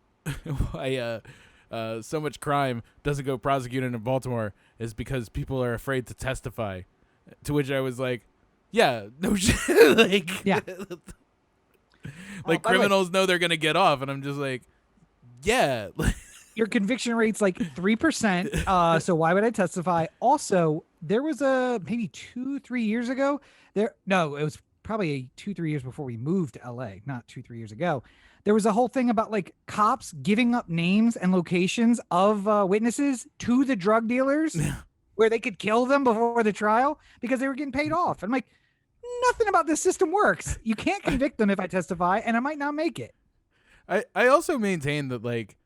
so much crime doesn't go prosecuted in Baltimore is because people are afraid to testify. To which I was like, yeah, no shit. Like, yeah. Like criminals know they're gonna get off, and I'm just like, yeah. Your conviction rate's like 3%. So why would I testify? Also, there was maybe 2-3 years ago. It was probably 2-3 years before we moved to LA, not 2-3 years ago. There was a whole thing about like cops giving up names and locations of witnesses to the drug dealers where they could kill them before the trial because they were getting paid off. I'm like, nothing about this system works. You can't convict them if I testify, and I might not make it. I also maintain that, like,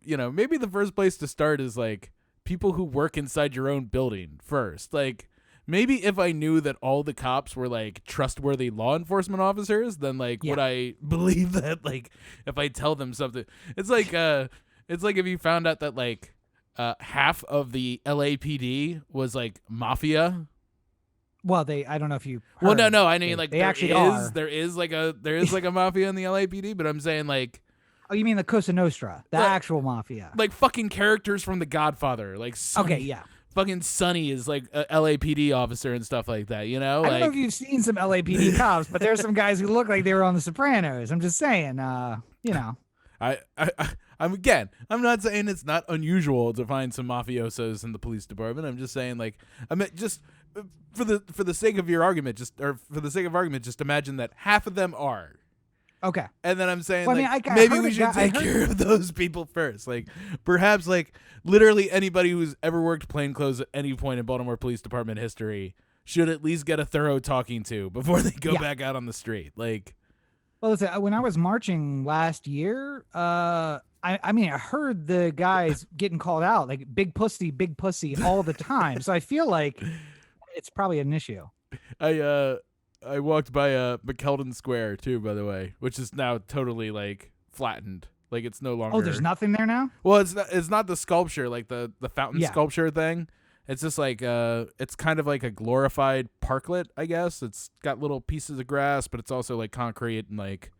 maybe the first place to start is like people who work inside your own building first. Like, maybe if I knew that all the cops were like trustworthy law enforcement officers, then like would I believe that? Like, if I tell them something, it's like if you found out that like half of the LAPD was like mafia. Well, I don't know if you heard. Well, no, I mean, like, there is like a mafia in the LAPD, but I'm saying, like, oh, you mean the Cosa Nostra, the actual mafia, like fucking characters from The Godfather, like Sonny, okay, yeah, fucking Sonny is like a LAPD officer and stuff like that, I don't know if you've seen some LAPD cops, but there's some guys who look like they were on The Sopranos. I'm just saying, I'm not saying it's not unusual to find some mafiosos in the police department. I'm just saying, like, I mean, just for the sake of argument, just imagine that half of them are. Okay. And then I'm saying, well, like, maybe we should take care of those people first. Like, perhaps, like, literally anybody who's ever worked plainclothes at any point in Baltimore Police Department history should at least get a thorough talking to before they go back out on the street. Like, Well, listen, when I was marching last year, I mean, I heard the guys getting called out like big pussy all the time. So I feel like it's probably an issue. I I walked by McKeldin Square too, by the way, which is now totally like flattened. Like it's no longer. Oh, there's nothing there now? Well, it's not the sculpture, like the fountain Yeah. sculpture thing. It's just like it's kind of like a glorified parklet, I guess. It's got little pieces of grass, but it's also like concrete and like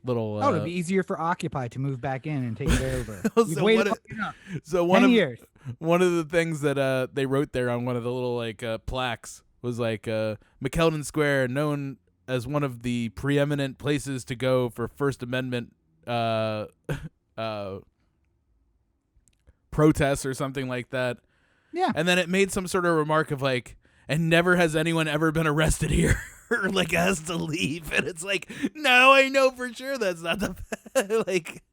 little. Oh, it'd be easier for Occupy to move back in and take it over. So You've waited what long enough. so 10 years. one of the things that they wrote there on one of the little like plaques was like McKeldin Square, known as one of the preeminent places to go for First Amendment protests or something like that. Yeah. And then it made some sort of remark of like, and never has anyone ever been arrested here. Or like has to leave. And it's like, no, I know for sure that's not the like.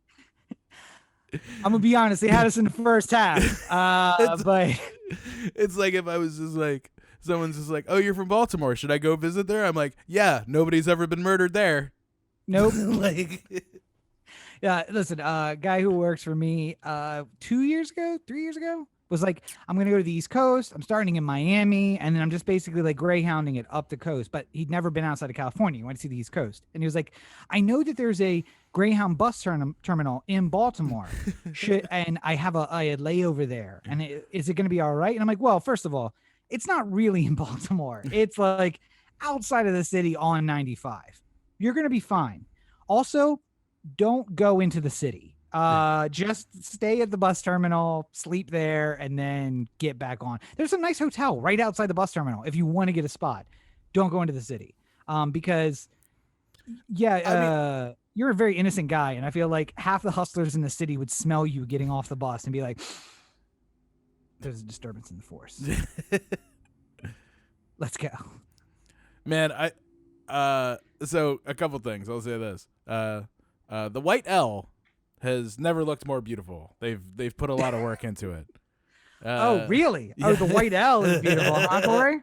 I'm gonna be honest, they had us in the first half. But it's like if I was just like, someone's just like, oh, you're from Baltimore, should I go visit there? I'm like, yeah, nobody's ever been murdered there. nope. Like Yeah, listen, guy who works for me 3 years ago, was like, I'm gonna go to the East Coast. I'm starting in Miami, and then I'm just basically like greyhounding it up the coast. But he'd never been outside of California. He wanted to see the East Coast. And he was like, I know that there's a Greyhound bus terminal in Baltimore. And I have a layover there. And is it gonna be all right? And I'm like, well, first of all, it's not really in Baltimore. It's like outside of the city on 95. You're gonna be fine. Also, don't go into the city. Just stay at the bus terminal, sleep there, and then get back on. There's a nice hotel right outside the bus terminal if you want to get a spot. Don't go into the city. Because you're a very innocent guy, and I feel like half the hustlers in the city would smell you getting off the bus and be like, there's a disturbance in the force. Let's go. Man, so a couple things. I'll say this. The white L has never looked more beautiful. They've put a lot of work into it. Oh, really? Yeah. Oh, the white L is beautiful, huh, Cory?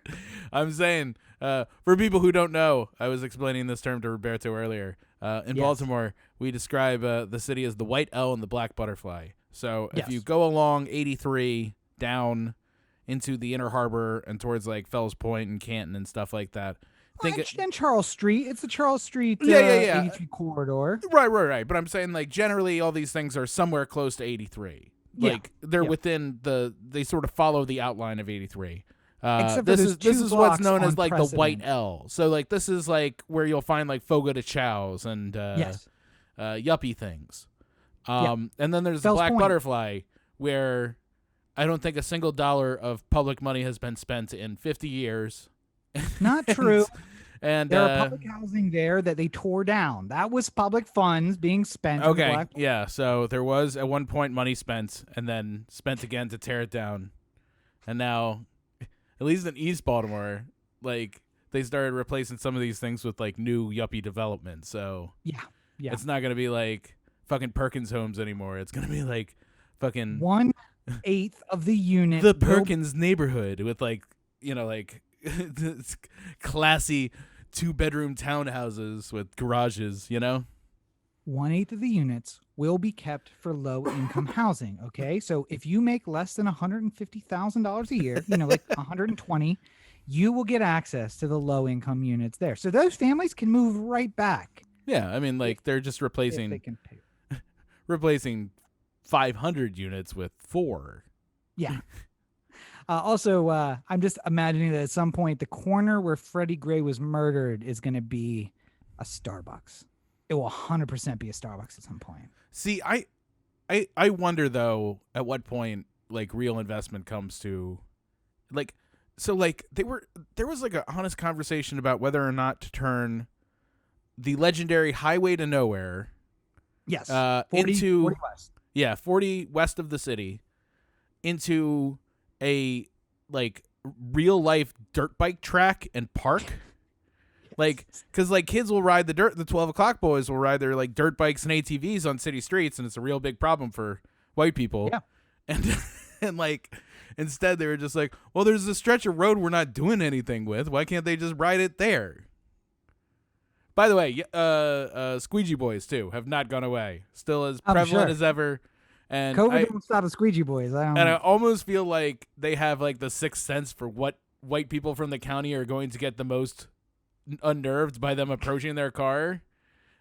I'm saying, for people who don't know, I was explaining this term to Roberto earlier. In Yes. Baltimore, we describe the city as the white L and the black butterfly. So if Yes. you go along 83 down into the Inner Harbor and towards like Fells Point and Canton and stuff like that, And Charles Street. It's the Charles Street Yeah. 83 corridor. Right. But I'm saying like generally all these things are somewhere close to 83. Yeah. Like they're within they sort of follow the outline of 83. Except for This those is this two is what's blocks known on as like the white Precedent. L. So like this is like where you'll find like Fogo de Chow's and Yes. yuppie things. And then there's the Fells black Point. butterfly where I don't think a single dollar of public money has been spent in 50 years. Not true. And There are public housing there that they tore down. That was public funds being spent. on the okay, Black- yeah. So there was at one point money spent, and then spent again to tear it down, and now, at least in East Baltimore, like they started replacing some of these things with like new yuppie development. So Yeah. it's not gonna be like fucking Perkins homes anymore. It's gonna be like fucking 1/8 of the unit. the will- Perkins neighborhood with like like classy 2-bedroom townhouses with garages. 1/8 of the units will be kept for low income housing. Okay. So if you make less than $150,000 a year, like 120, you will get access to the low income units there. So those families can move right back. Yeah, I mean like they're just If they replacing can pay. 500 units with 4. Yeah. Also, I'm just imagining that at some point, the corner where Freddie Gray was murdered is going to be a Starbucks. It will 100% be a Starbucks at some point. See, I wonder though at what point like real investment comes to like there was like an honest conversation about whether or not to turn the legendary Highway to Nowhere Yes. 40 West. 40 west of the city into a like real life dirt bike track and park. Like, because like kids will ride the 12 o'clock boys will ride their like dirt bikes and ATVs on city streets, and it's a real big problem for white people. Yeah. And like instead they were just like, well, there's a stretch of road we're not doing anything with. Why can't they just ride it there? By the way, squeegee boys too have not gone away. Still as I'm prevalent sure. as ever. And COVID don't stop the squeegee boys. I almost feel like they have like the sixth sense for what white people from the county are going to get the most unnerved by them approaching their car.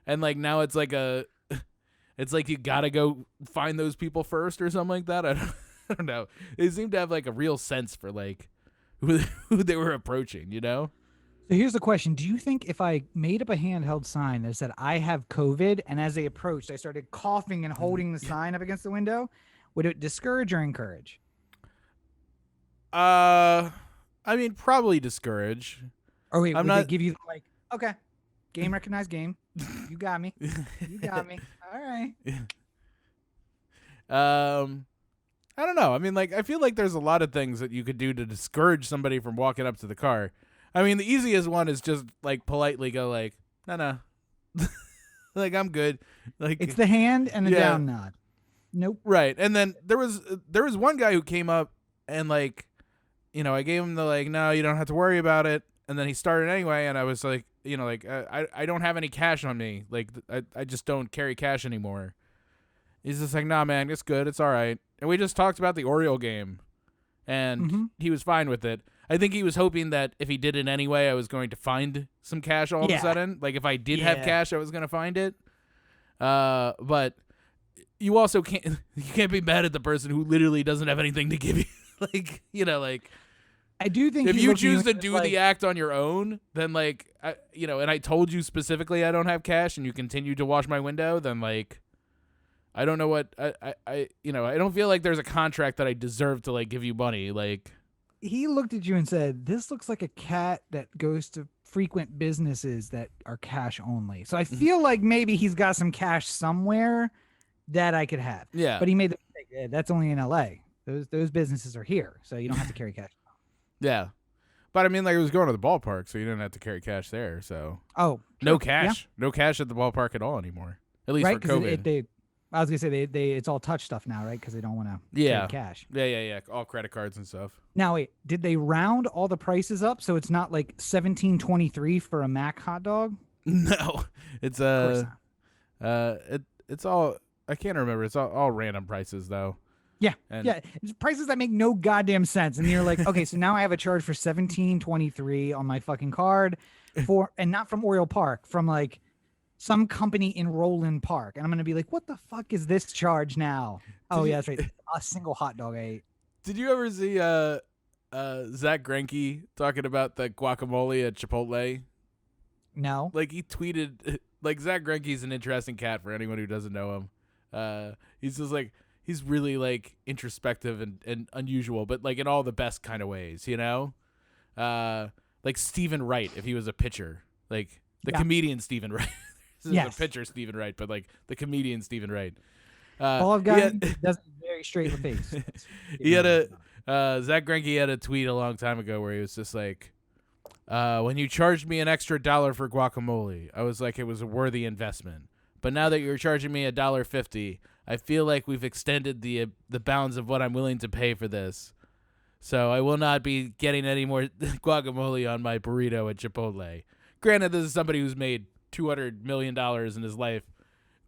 And like now it's like you gotta go find those people first or something like that. I don't know. They seem to have like a real sense for like who they were approaching, you know? So here's the question. Do you think if I made up a handheld sign that said I have COVID, and as they approached, I started coughing and holding the sign up against the window, would it discourage or encourage? I mean, probably discourage. Or wait, I'm would they not- give you like, okay, game recognized game. You got me. You got me. All right. I don't know. I mean, like, I feel like there's a lot of things that you could do to discourage somebody from walking up to the car. I mean, the easiest one is just like politely go like, no, like I'm good. Like It's the hand and the Yeah. down nod. Nope. right. And then there was one guy who came up and like, you know, I gave him the like, no, you don't have to worry about it. And then he started anyway, and I was like, you know, like I don't have any cash on me. Like I just don't carry cash anymore. He's just like, nah, man, it's good, it's all right. And we just talked about the Oriole game, and he was fine with it. I think he was hoping that if he did it anyway, I was going to find some cash all of a sudden. Like if I did have cash, I was going to find it. But you also can't be mad at the person who literally doesn't have anything to give you. Like, you know, like I do think if he you looked at choose to and was do like, the act on your own, then like, you know, and I told you specifically I don't have cash, and you continue to wash my window, then like, I don't know what I you know, I don't feel like there's a contract that I deserve to like give you money. Like he looked at you and said, "This looks like a cat that goes to frequent businesses that are cash only." So I feel like maybe he's got some cash somewhere that I could have. yeah, But he made the mistake. "Yeah, that's only in LA. Those businesses are here, so you don't have to carry cash." yeah. But I mean, like, it was going to the ballpark, so you didn't have to carry cash there. So Oh, no true. Yeah. cash, no cash at the ballpark at all anymore. At least Right? for Because COVID. I was gonna say they it's all touch stuff now, right? Because they don't want to Yeah. carry cash. Yeah. All credit cards and stuff. Now wait, did they round all the prices up so it's not like $17.23 for a Mac hot dog? No, it's Of course not. it's all, I can't remember. It's all random prices though. Yeah, And yeah, it's prices that make no goddamn sense, and you're like, okay, so now I have a charge for $17.23 on my fucking card, and not from Oriole Park, from like some company in Roland Park, and I'm gonna be like, what the fuck is this charge now? Oh you- yeah, that's right, a single hot dog I ate. Did you ever see Zach Greinke talking about the guacamole at Chipotle? No, Like he tweeted, like Zach Greinke's an interesting cat for anyone who doesn't know him. He's just like, he's really like introspective and unusual, but like in all the best kind of ways, you know? Like Stephen Wright, if he was a pitcher, like the comedian Stephen Wright. This is Yes. a pitcher Stephen Wright, but like the comedian Stephen Wright. Bald guy does very straight in the face. He had Zach Greinke had a tweet a long time ago where he was just like, when you charged me an extra $1 for guacamole, I was like, it was a worthy investment. But now that you're charging me $1.50, I feel like we've extended the bounds of what I'm willing to pay for this. So I will not be getting any more guacamole on my burrito at Chipotle. Granted, this is somebody who's made $200 million in his life.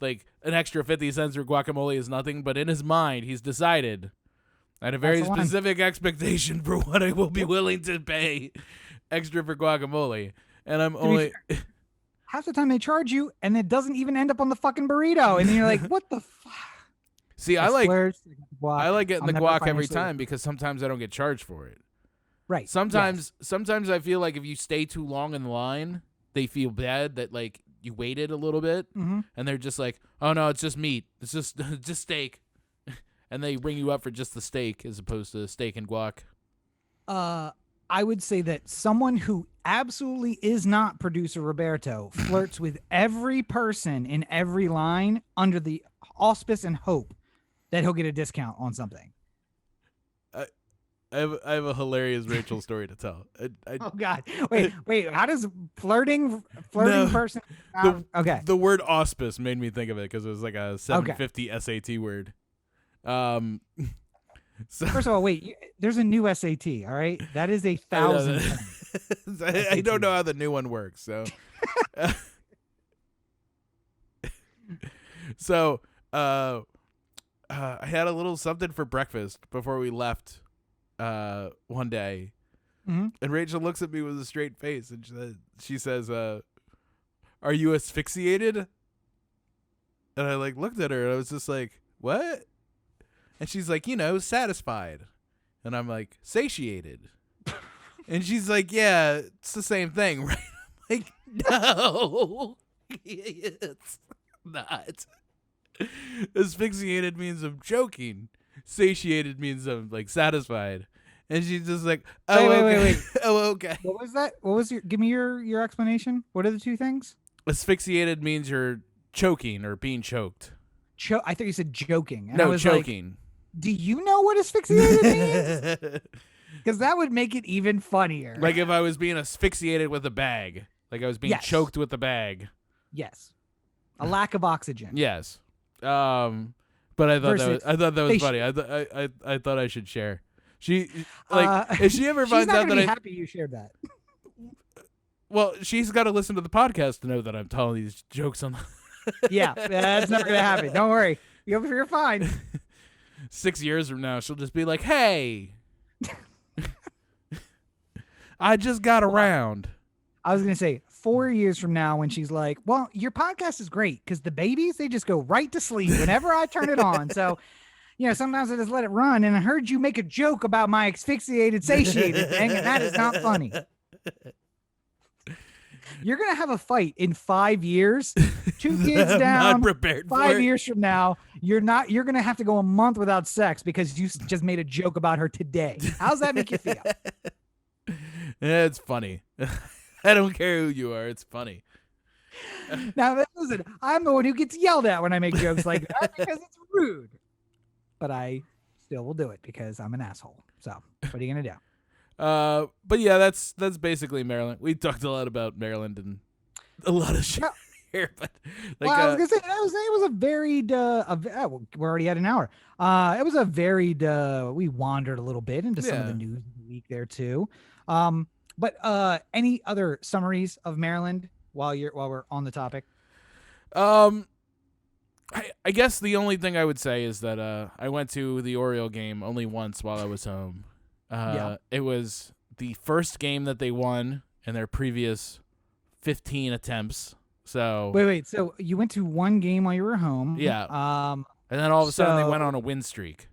Like, an extra 50 cents for guacamole is nothing, but in his mind, he's decided I had a very That's the line. specific expectation for what I will be willing to pay extra for guacamole. And I'm only... Half the time they charge you, and it doesn't even end up on the fucking burrito, and you're like, what the fuck? See, I like guac. getting I'll the never guac find every myself- time because sometimes I don't get charged for it. Right. Sometimes I feel like if you stay too long in the line, they feel bad that like you waited a little bit, Mm-hmm. and they're just like, "Oh no, it's just meat. It's just just steak," and they ring you up for just the steak as opposed to steak and guac. I would say that someone who absolutely is not producer Roberto flirts with every person in every line under the auspice and hope that he'll get a discount on something. I have a hilarious Rachel story to tell. Oh God! Wait. How does flirting person? Okay. The word auspice made me think of it because it was like a 750 SAT word. So First of all, wait. There's a new SAT. All right, that is 1,000. I don't know how the new one works. So So, I had a little something for breakfast before we left one day. Mm-hmm. And Rachel looks at me with a straight face and she says, are you asphyxiated? And I like looked at her and I was just like, what? And she's like, satisfied. And I'm like, satiated. And she's like, yeah, it's the same thing, right? I'm like, no, it's not. Asphyxiated means I'm choking. Satiated means I'm like satisfied. And she's just like, oh, wait. oh, okay. What was that? Give me your explanation. What are the two things? Asphyxiated means you're choking or being choked. I thought you said joking. And no, I was choking. Like, do you know what asphyxiated means? Because that would make it even funnier. Like if I was being asphyxiated with a bag. Like I was being choked with a bag. Yes. A lack of oxygen. Yes. But I thought that was funny. I thought I should share. She if she ever finds out that I'm happy you shared that. Well, she's got to listen to the podcast to know that I'm telling these jokes on. Yeah, that's never gonna happen. Don't worry, you're fine. 6 years from now, she'll just be like, "Hey, I just got around." I was gonna say 4 years from now when she's like, "Well, your podcast is great because the babies they just go right to sleep whenever I turn it on." So. Sometimes I just let it run, and I heard you make a joke about my asphyxiated, satiated thing, and that is not funny. You're going to have a fight in 5 years. 2 kids down. Not prepared 5 years from now, you're going to have to go a month without sex because you just made a joke about her today. How's that make you feel? It's funny. I don't care who you are. It's funny. Now, listen, I'm the one who gets yelled at when I make jokes like that because it's rude. But I still will do it because I'm an asshole. So what are you going to do? But yeah, that's basically Maryland. We talked a lot about Maryland and a lot of shit here. But I was going to say, it was a varied, we're already at an hour. It was a varied, we wandered a little bit into some of the news of the week there too. But any other summaries of Maryland while we're on the topic? I guess the only thing I would say is that I went to the Oriole game only once while I was home. It was the first game that they won in their previous 15 attempts. So wait. So you went to one game while you were home? Yeah. And then all of a sudden they went on a win streak.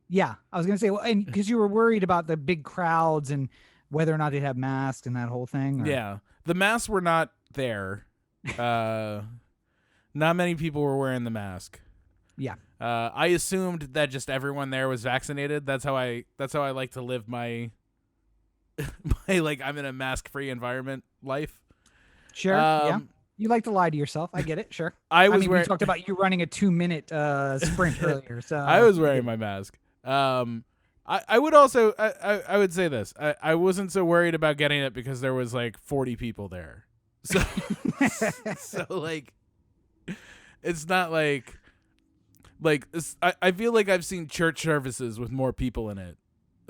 Yeah, I was gonna say, well, and because you were worried about the big crowds and whether or not they'd have masks and that whole thing. Or? Yeah, the masks were not there. Not many people were wearing the mask. Yeah. I assumed that just everyone there was vaccinated. That's how I like to live my like I'm in a mask-free environment life. Sure. Yeah. You like to lie to yourself. I get it. Sure. We talked about you running a 2-minute sprint earlier. So I was wearing my mask. I would also I would say this. I wasn't so worried about getting it because there was like 40 people there. So like it's not like I feel like I've seen church services with more people in it.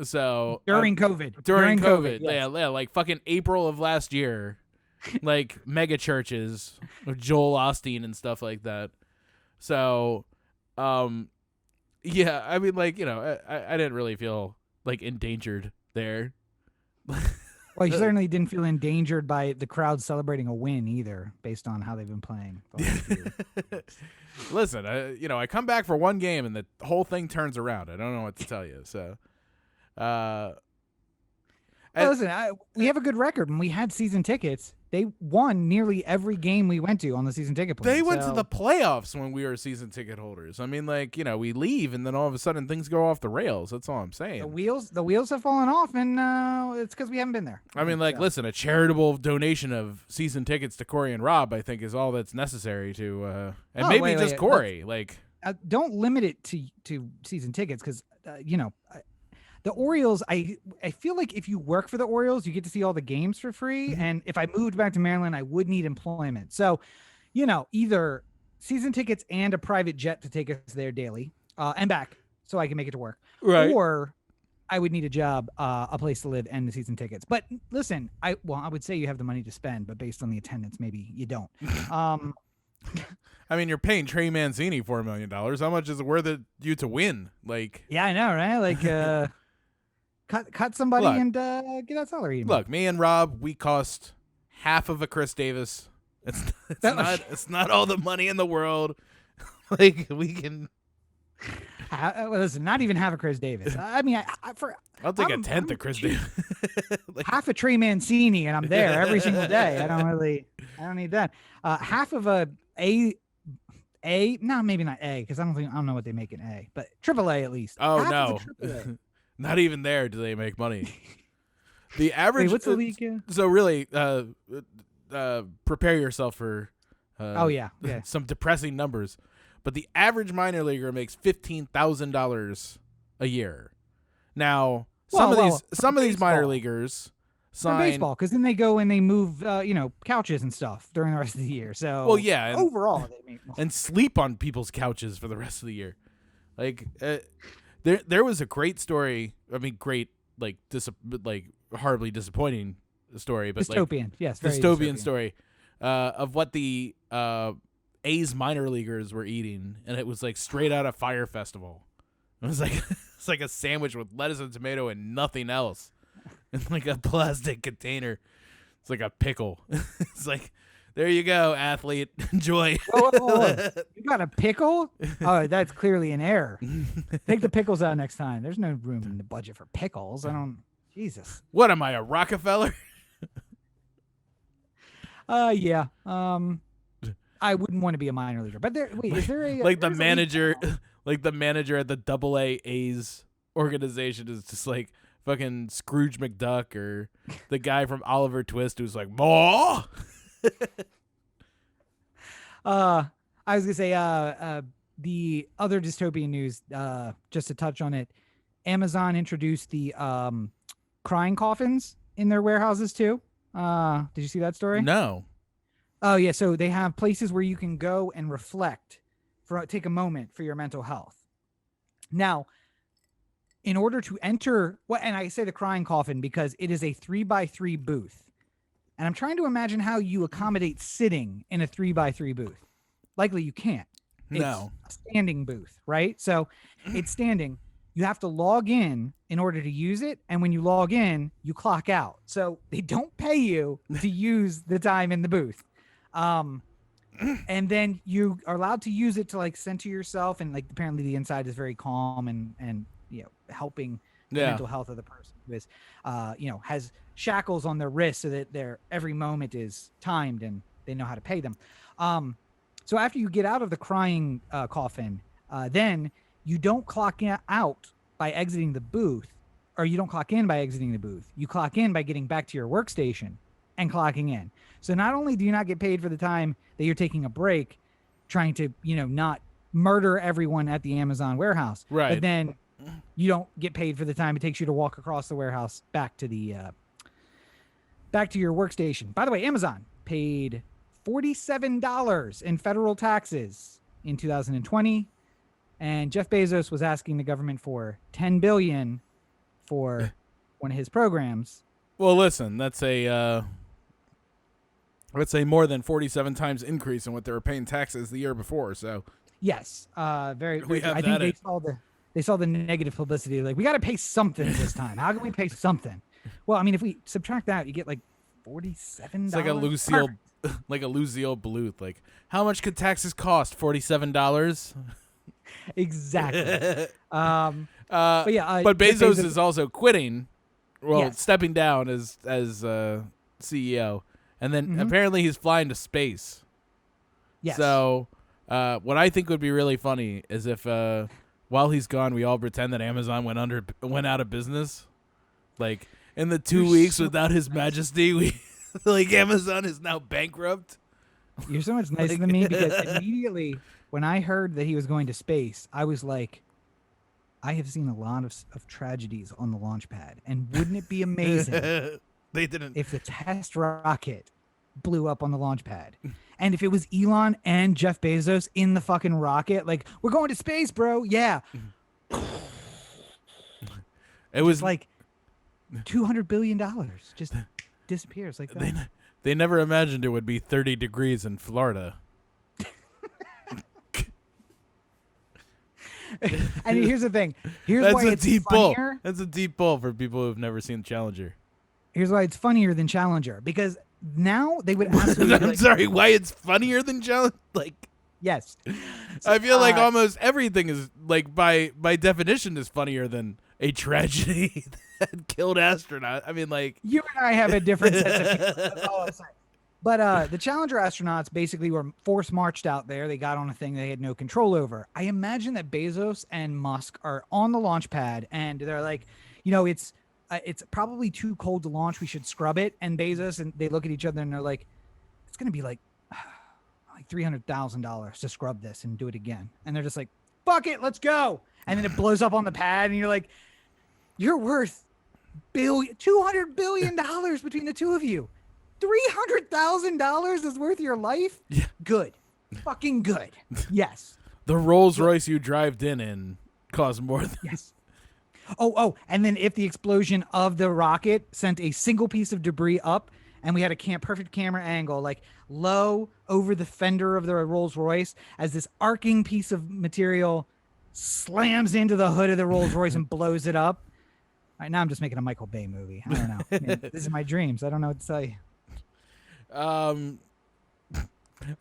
So during COVID. Yes. Yeah, like fucking April of last year, like mega churches with Joel Osteen and stuff like that. So, yeah, I mean, like, I didn't really feel like endangered there. Well, you certainly didn't feel endangered by the crowd celebrating a win either, based on how they've been playing. Listen, I come back for one game and the whole thing turns around. I don't know what to tell you. So, listen, we have a good record. When we had season tickets, they won nearly every game we went to on the season ticket plan. They went to the playoffs when we were season ticket holders. I mean, like, we leave and then all of a sudden things go off the rails. That's all I'm saying. The wheels have fallen off, and it's because we haven't been there. I mean, like, listen, a charitable donation of season tickets to Cory and Rob, I think, is all that's necessary to, and maybe just Cory. Like, don't limit it to season tickets because, the Orioles, I feel like if you work for the Orioles, you get to see all the games for free. Mm-hmm. And if I moved back to Maryland, I would need employment. So, either season tickets and a private jet to take us there daily and back so I can make it to work. Right. Or I would need a job, a place to live, and the season tickets. But listen, I would say you have the money to spend, but based on the attendance, maybe you don't. I mean, you're paying Trey Mancini $4 million. How much is it worth it you to win? Like, Yeah, I know, right? Like, cut somebody Look. and get that salary. look, me and Rob, we cost half of a Chris Davis. It's not all the money in the world. Like, we can. Listen, not even half a Chris Davis. I mean, I'll take a tenth of Chris Davis. Like, half a Trey Mancini, and I'm there every single day. I don't need that. Half of no, maybe not A, because I don't know what they make in A, but AAA at least. oh Half no, of a AAA. not even there do they make money. The average. Wait, what's the league? So really, prepare yourself for. Oh yeah. Some depressing numbers, but the average minor leaguer makes $15,000 a year. Now, some of these minor leaguers sign for baseball, because then they go and they move, couches and stuff during the rest of the year. So well, yeah, overall they make more. And sleep on people's couches for the rest of the year. Like, there was a great story. I mean, great, like horribly disappointing story, but dystopian, yes, very dystopian story of what the A's minor leaguers were eating, and it was like straight out of Fire Festival. It was like it's like a sandwich with lettuce and tomato and nothing else, in like a plastic container. It's like a pickle. It's like, there you go, athlete. Enjoy. Whoa. You got a pickle? Oh, that's clearly an error. Take the pickles out next time. There's no room in the budget for pickles. Jesus. What am I, a Rockefeller? Yeah. I wouldn't want to be a minor leaguer. But is there a like the manager like the manager at the AA A's organization is just like fucking Scrooge McDuck, or the guy from Oliver Twist who's like, "More?" I was gonna say the other dystopian news, just to touch on it, Amazon introduced the crying coffins in their warehouses too. Did you see that story? No. Oh yeah, so they have places where you can go and reflect, take a moment for your mental health. Now, in order to enter, and I say the crying coffin because it is a 3x3 booth, and I'm trying to imagine how you accommodate sitting in a 3x3 booth. Likely you can't. No. It's a standing booth, right? So it's standing. You have to log in order to use it, and when you log in, you clock out. So they don't pay you to use the time in the booth. And then you are allowed to use it to like center yourself, and like apparently the inside is very calm and helping the mental health of the person who is has shackles on their wrists so that their every moment is timed and they know how to pay them. So after you get out of the crying coffin, then you don't clock out by exiting the booth, or you don't clock in by exiting the booth. You clock in by getting back to your workstation and clocking in. So not only do you not get paid for the time that you're taking a break, trying to, not murder everyone at the Amazon warehouse, right? But then you don't get paid for the time it takes you to walk across the warehouse back to your workstation. By the way, Amazon paid $47 in federal taxes in 2020, and Jeff Bezos was asking the government for $10 billion for one of his programs. Well, listen, that's a let's say more than 47 times increase in what they were paying taxes the year before. So yes, very. I think they saw the negative publicity. Like, we got to pay something this time. How can we pay something? Well, I mean, if we subtract that, you get like $47. It's like a Lucille Bluth. Like, how much could taxes cost? $47. Exactly. But yeah, but Bezos is also quitting. Well, stepping down as CEO, and then apparently he's flying to space. Yes. So, what I think would be really funny is if, while he's gone, we all pretend that Amazon went out of business. Like, in the 2 weeks without His Majesty, Amazon is now bankrupt. You're so much nicer than me, because immediately when I heard that he was going to space, I was like, I have seen a lot of tragedies on the launch pad, and wouldn't it be amazing if the test rocket blew up on the launch pad, and if it was Elon and Jeff Bezos in the fucking rocket, like, we're going to space, bro. Yeah. It was like $200 billion just disappears like that. They never imagined it would be 30 degrees in Florida. And here's the thing. Here's That's why a it's deep funnier. pull. That's a deep pull for people who've never seen Challenger. Here's why it's funnier than Challenger, because now they would absolutely I'm be like, sorry, why it's funnier than Challenger? Like, yes. I feel like almost everything is like by definition is funnier than a tragedy that killed astronaut. I mean, like, you and I have a different sense of humor. That's all I'm saying. But the Challenger astronauts basically were force marched out there. They got on a thing they had no control over. I imagine that Bezos and Musk are on the launch pad and they're like, it's probably too cold to launch. We should scrub it. And Bezos, and they look at each other and they're like, it's going to be like $300,000 to scrub this and do it again. And they're just like, fuck it, let's go. And then it blows up on the pad and you're like, you're worth $200 billion between the two of you. $300,000 is worth your life? Yeah. Good. Fucking good. Yes. The Rolls Royce you drived in cost more than. Yes. Oh, and then if the explosion of the rocket sent a single piece of debris up and we had a perfect camera angle, like low over the fender of the Rolls Royce as this arcing piece of material slams into the hood of the Rolls Royce and blows it up. All right, now I'm just making a Michael Bay movie. I don't know. This is my dreams. I don't know what to tell you. I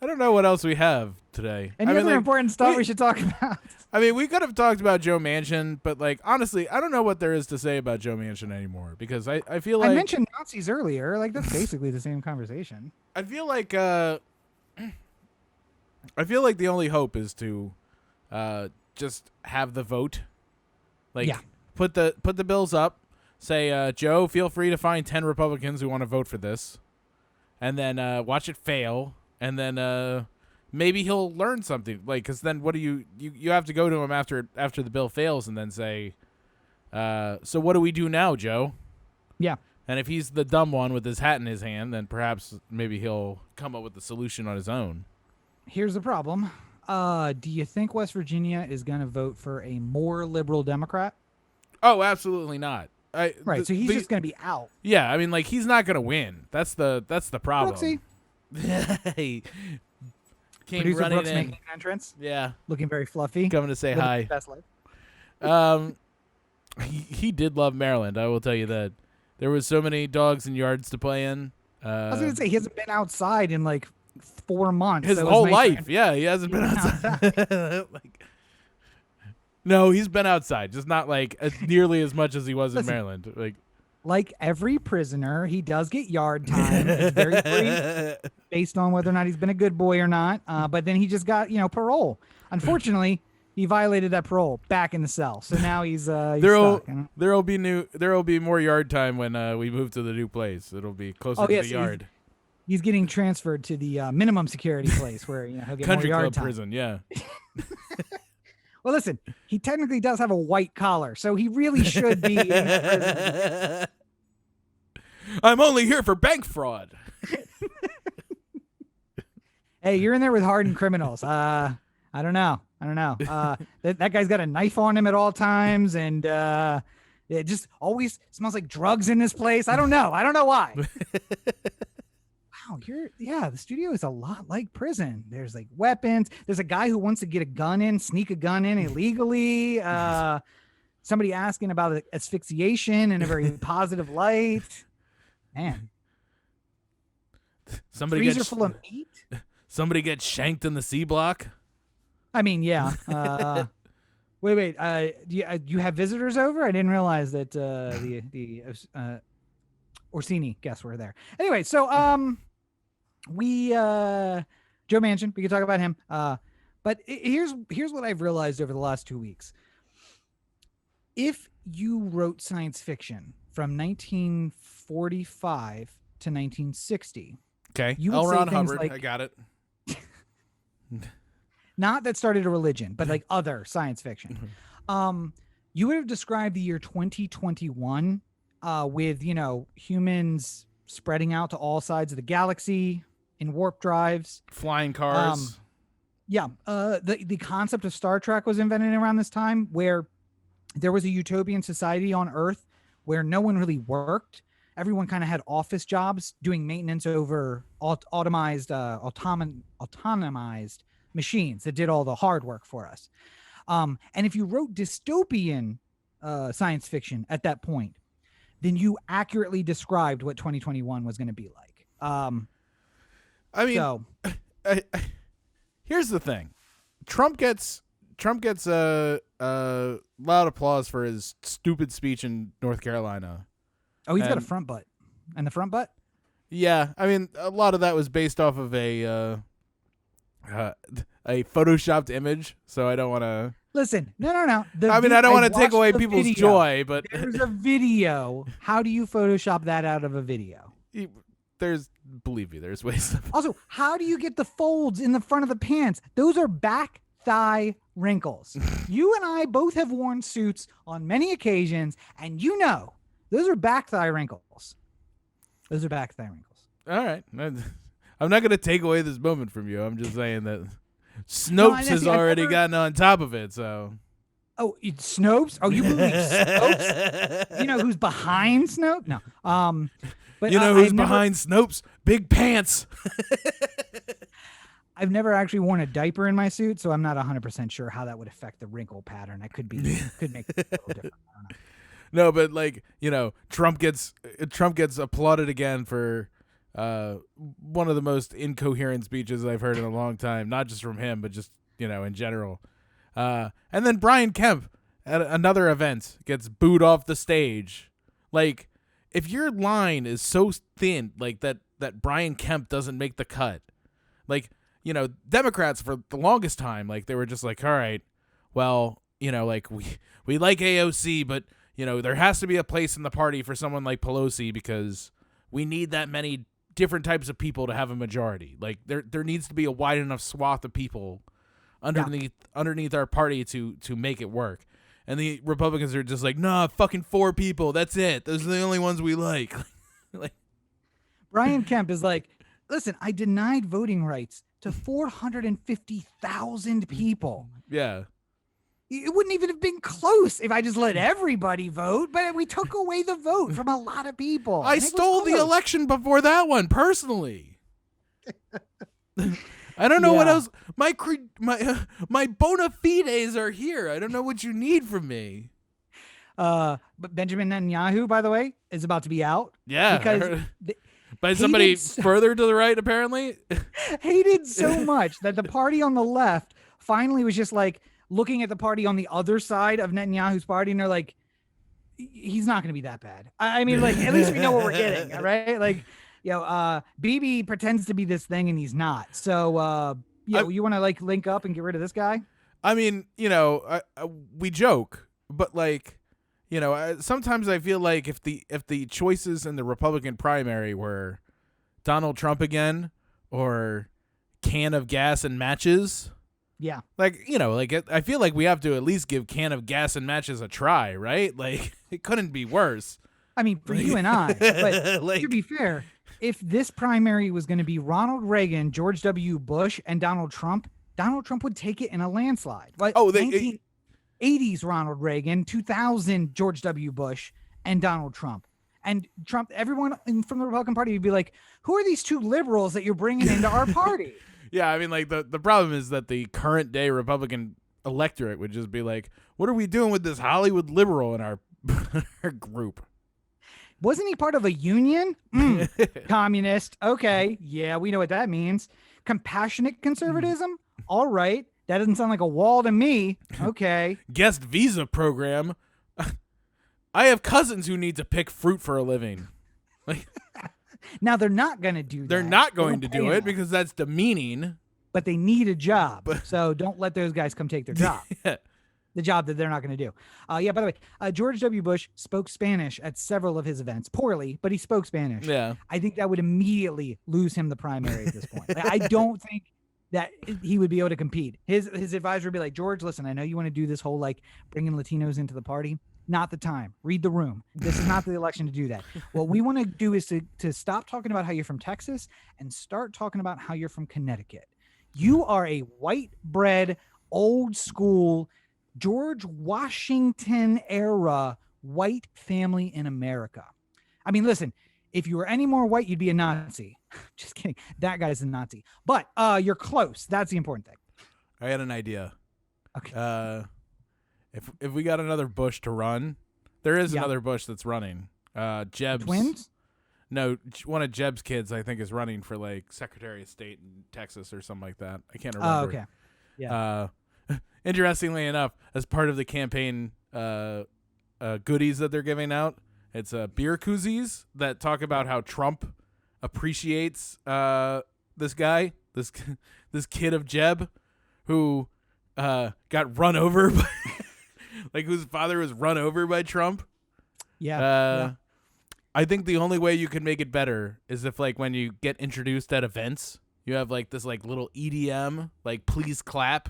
don't know what else we have today. Any other important stuff we should talk about? I mean, we could have talked about Joe Manchin, but like honestly, I don't know what there is to say about Joe Manchin anymore because I feel like I mentioned Nazis earlier. Like that's basically the same conversation. I feel like the only hope is to just have the vote. Like put the bills up, say Joe, feel free to find 10 Republicans who want to vote for this. And then watch it fail, and then maybe he'll learn something. Like, because then what do you have to go to him after the bill fails, and then say, so what do we do now, Joe? Yeah. And if he's the dumb one with his hat in his hand, then perhaps maybe he'll come up with a solution on his own. Here's the problem. Do you think West Virginia is going to vote for a more liberal Democrat? Oh, absolutely not. So he's just going to be out. Yeah, I mean, like he's not going to win. That's the problem. Brooksy. Hey, came Producer running Brooks in. making an entrance. Yeah, looking very fluffy. coming to say Living hi. his best life. He did love Maryland. I will tell you that. There was so many dogs and yards to play in. I was going to say he hasn't been outside in like 4 months. His whole life. Yeah, he hasn't been outside. No, he's been outside, just not like nearly as much as he was in Maryland. Like every prisoner, he does get yard time. It's very brief, based on whether or not he's been a good boy or not. But then he just got parole. Unfortunately, he violated that parole back in the cell. So now he's stuck. There'll be more yard time when we move to the new place. It'll be closer to the yard. He's getting transferred to the minimum security place where he'll get Country more yard club time. prison. Yeah. Well, listen, he technically does have a white collar, so he really should be in prison. I'm only here for bank fraud. Hey, you're in there with hardened criminals. I don't know. That guy's got a knife on him at all times, and it just always smells like drugs in this place. I don't know why. Wow, the studio is a lot like prison. There's like weapons. There's a guy who wants to sneak a gun in illegally. Somebody asking about asphyxiation in a very positive light. Man. Freezer full of meat. Somebody gets shanked in the C block. I mean, yeah. Wait. Do you have visitors over? I didn't realize that the Orsini guests were there. Anyway, so Joe Manchin, we could talk about him. But here's what I've realized over the last 2 weeks. If you wrote science fiction from 1945 to 1960, okay, you would L. say Ron things Hubbard, like, I got it. Not that started a religion, but like other science fiction. You would have described the year 2021 with humans spreading out to all sides of the galaxy in warp drives, flying cars. The concept of Star Trek was invented around this time, where there was a utopian society on Earth where no one really worked. Everyone kind of had office jobs doing maintenance over autonomized machines that did all the hard work for us. And if you wrote dystopian science fiction at that point, then you accurately described what 2021 was going to be like. I mean, here's the thing: Trump gets a loud applause for his stupid speech in North Carolina. Oh, he's got a front butt, and the front butt. Yeah, I mean, a lot of that was based off of a photoshopped image, so I don't want to. Listen, no. I don't want to take away people's joy, but there's a video. How do you Photoshop that out of a video? Believe me, there's ways. Also, how do you get the folds in the front of the pants? Those are back thigh wrinkles. You and I both have worn suits on many occasions, and those are back thigh wrinkles. Those are back thigh wrinkles. All right. I'm not going to take away this moment from you. I'm just saying that Snopes has already gotten on top of it, so. Oh, it's Snopes? Oh, you believe Snopes? You know who's behind Snopes? No. But you know who's behind Snopes? Big pants. I've never actually worn a diaper in my suit, so I'm not 100% sure how that would affect the wrinkle pattern. I could make it a little different. I don't know. No, but Trump gets applauded again for one of the most incoherent speeches I've heard in a long time, not just from him, but just, in general. And then Brian Kemp at another event gets booed off the stage. Like, if your line is so thin, like that Brian Kemp doesn't make the cut, like, Democrats for the longest time, like, they were just like, all right, well, like, we like AOC, but, there has to be a place in the party for someone like Pelosi because we need that many different types of people to have a majority. Like, there needs to be a wide enough swath of people underneath our party to make it work. And the Republicans are just like, nah, fucking 4 people. That's it. Those are the only ones we like. Like, Brian Kemp is like, listen, I denied voting rights to 450,000 people. Yeah. It wouldn't even have been close if I just let everybody vote, but we took away the vote from a lot of people. I stole the election before that one, personally. I don't know what else. My bona fides are here. I don't know what you need from me. But Benjamin Netanyahu, by the way, is about to be out. Yeah. Because by somebody further to the right, apparently. Hated so much that the party on the left finally was just like looking at the party on the other side of Netanyahu's party, and they're like, he's not going to be that bad. I mean, like, at least we know what we're getting, right? Like, Bibi pretends to be this thing and he's not. So, you want to like link up and get rid of this guy? I mean, we joke, but like, sometimes I feel like if the choices in the Republican primary were Donald Trump again or can of gas and matches. Yeah. Like, I feel like we have to at least give can of gas and matches a try, right? Like, it couldn't be worse. I mean, for you and I, but like, to be fair, if this primary was going to be Ronald Reagan, George W. Bush, and Donald Trump would take it in a landslide. Like, 1980s Ronald Reagan, 2000 George W. Bush, and Donald Trump. And Trump, everyone from the Republican Party would be like, who are these 2 liberals that you're bringing into our party? Yeah, I mean, like, the problem is that the current day Republican electorate would just be like, what are we doing with this Hollywood liberal in our group? Wasn't he part of a union? Communist. Okay. Yeah, we know what that means. Compassionate conservatism? All right. That doesn't sound like a wall to me. Okay. Guest visa program. I have cousins who need to pick fruit for a living. Like, now, they're not going to do that. They're not going to do it because that's demeaning. But they need a job. So don't let those guys come take their job. Yeah. The job that they're not going to do. By the way, George W. Bush spoke Spanish at several of his events. Poorly, but he spoke Spanish. Yeah. I think that would immediately lose him the primary at this point. Like, I don't think that he would be able to compete. His advisor would be like, George, listen, I know you want to do this whole like bringing Latinos into the party. Not the time. Read the room. This is not the election to do that. What we want to do is to stop talking about how you're from Texas and start talking about how you're from Connecticut. You are a white bread, old school, George Washington era white family in America. I mean, listen, if you were any more white, you'd be a Nazi. Just kidding. That guy's a Nazi. But you're close. That's the important thing. I had an idea. Okay. if we got another Bush to run, there is Yeah. another Bush that's running. Jeb's Twins? No, one of Jeb's kids, I think, is running for like Secretary of State in Texas or something like that. I can't remember. Oh, okay. Yeah. Interestingly enough, as part of the campaign goodies that they're giving out, it's beer koozies that talk about how Trump appreciates this guy, this kid of Jeb, who got run over by, like whose father was run over by Trump. Yeah. I think the only way you can make it better is if, like, when you get introduced at events, you have like this like little EDM, like please clap,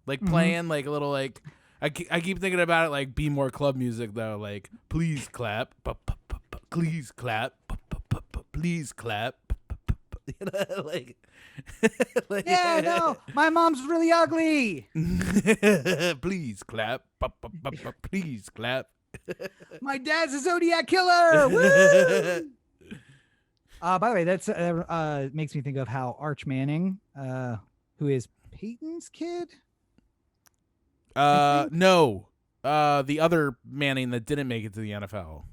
like playing like a little like. I keep thinking about it like Be More club music though, like please clap, please clap, please clap, you know, like. Yeah, no, my mom's really ugly. Please clap, please clap. My dad's a Zodiac killer. Woo! By the way, that's makes me think of how Arch Manning, who is Peyton's kid. No, the other Manning that didn't make it to the NFL.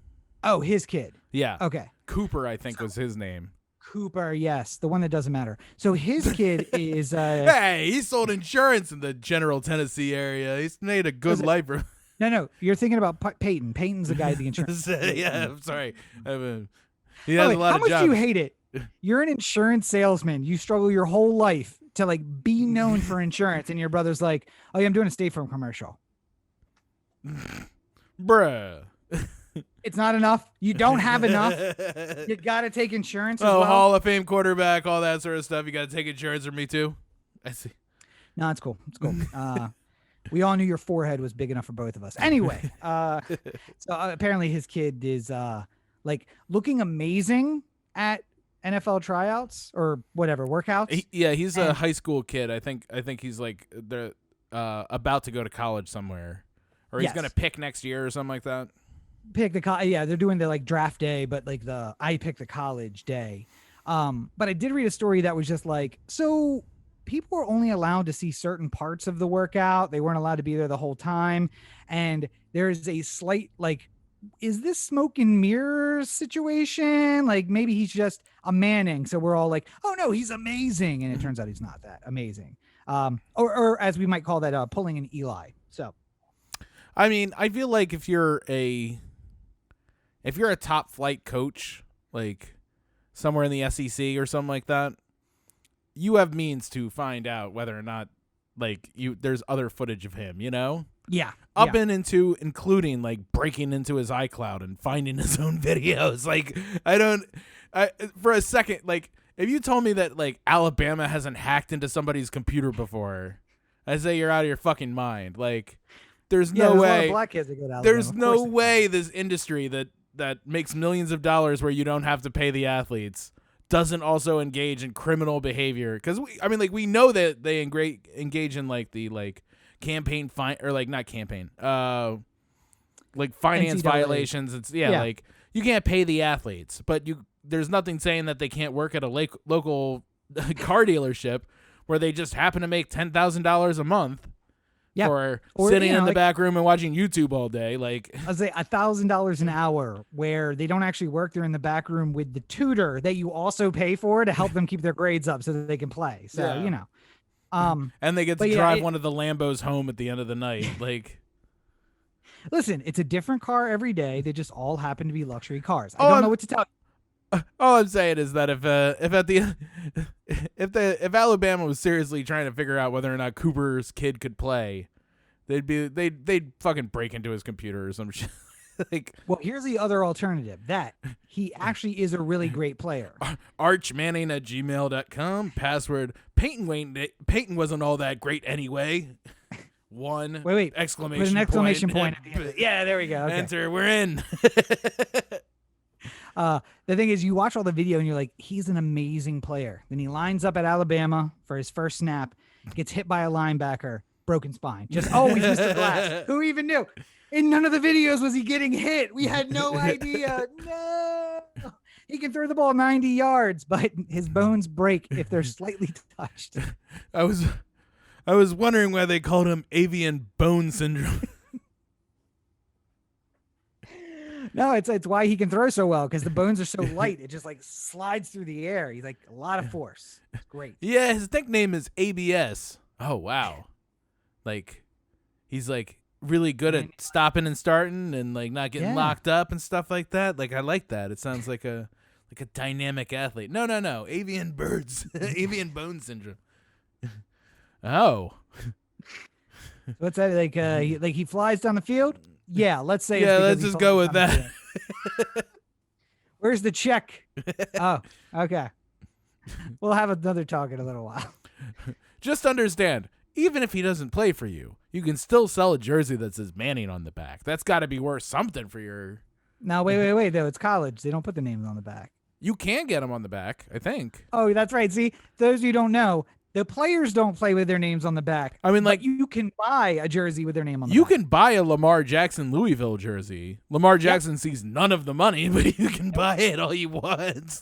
Oh, his kid. Yeah. Okay. Cooper, I think, was his name. Cooper, yes, the one that doesn't matter. So his kid is. Hey, he sold insurance in the General Tennessee area. He's made a good life. No, you're thinking about Peyton. Peyton's the guy at the insurance. Yeah, I'm sorry. He has a lot how of much jobs. do you hate it? You're an insurance salesman. You struggle your whole life to like be known for insurance, and your brother's like, "Oh yeah, I'm doing a State Farm commercial." Bruh. It's not enough. You don't have enough. You got to take insurance as well. Hall of Fame quarterback, all that sort of stuff. You got to take insurance from me too. I see. No, it's cool. It's cool. We all knew your forehead was big enough for both of us. Anyway, so apparently his kid is like looking amazing at NFL tryouts or whatever workouts. He's a high school kid. I think he's like they're about to go to college somewhere, or he's gonna pick next year or something like that. Pick the they're doing the like draft day, but like the I pick the college day. But I did read a story that was just like, so people were only allowed to see certain parts of the workout. They weren't allowed to be there the whole time. And there's a slight like, is this smoke and mirrors situation? Like maybe he's just a Manning. So we're all like, oh no, he's amazing. And it turns out he's not that amazing. Or as we might call that, pulling an Eli. So, I mean, I feel like if you're a top flight coach, like somewhere in the SEC or something like that, you have means to find out whether or not like there's other footage of him, you know? Yeah. And into including like breaking into his iCloud and finding his own videos. Like for a second, like if you told me that like Alabama hasn't hacked into somebody's computer before, I'd say you're out of your fucking mind. Like there's no way. A lot of black kids that go to Alabama. There's no way this industry that makes millions of dollars where you don't have to pay the athletes doesn't also engage in criminal behavior, because we know that they engage in like the like campaign or like not campaign like finance NCAA. violations. It's like you can't pay the athletes, but there's nothing saying that they can't work at a local car dealership where they just happen to make $10,000 a month. Yeah. Or sitting in the back room and watching YouTube all day. Like I'd say $1,000 an hour where they don't actually work. They're in the back room with the tutor that you also pay for to help them keep their grades up so that they can play. So, you know, and they get to drive one of the Lambos home at the end of the night. Like, listen, it's a different car every day. They just all happen to be luxury cars. I don't know what to tell you. All I'm saying is that if Alabama was seriously trying to figure out whether or not Cooper's kid could play, they'd fucking break into his computer or some shit. Like, well, here's the other alternative, that he actually is a really great player. archmanning@gmail.com, password Peyton wasn't all that great anyway. Wait, exclamation with an exclamation point at the end. Yeah, there we go. Okay. Enter, we're in. The thing is, you watch all the video and you're like, he's an amazing player. Then he lines up at Alabama for his first snap, gets hit by a linebacker, broken spine. Just always Mr. Glass. Who even knew? In none of the videos was he getting hit. We had no idea. No. He can throw the ball 90 yards, but his bones break if they're slightly touched. I was wondering why they called him avian bone syndrome. No, it's why he can throw so well, because the bones are so light. It just like slides through the air. He's like a lot of force. It's great. Yeah, his nickname is ABS. Oh wow. Like he's like really good at stopping and starting and like not getting locked up and stuff like that. Like I like that. It sounds like a dynamic athlete. No. Avian birds. Avian bone syndrome. Oh. What's that like? He flies down the field. Yeah, let's say. Yeah, let's just go with that. Where's the check? Oh, okay. We'll have another talk in a little while. Just understand, even if he doesn't play for you, you can still sell a jersey that says Manning on the back. That's got to be worth something for your. No, wait, though. It's college. They don't put the names on the back. You can get them on the back, I think. Oh, that's right. See, those of you who don't know, the players don't play with their names on the back. I mean, like you can buy a jersey with their name on the back. You can buy a Lamar Jackson Louisville jersey. Lamar Jackson sees none of the money, but you can buy it all you want.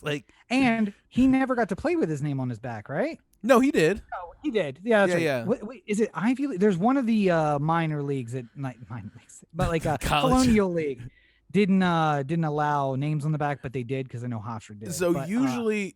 And he never got to play with his name on his back, right? No, he did. Oh, he did. Yeah, that's right. Yeah. Wait, is it Ivy League? There's one of the minor leagues minor leagues, but like a Colonial League didn't allow names on the back, but they did because I know Hofstra did. So but, usually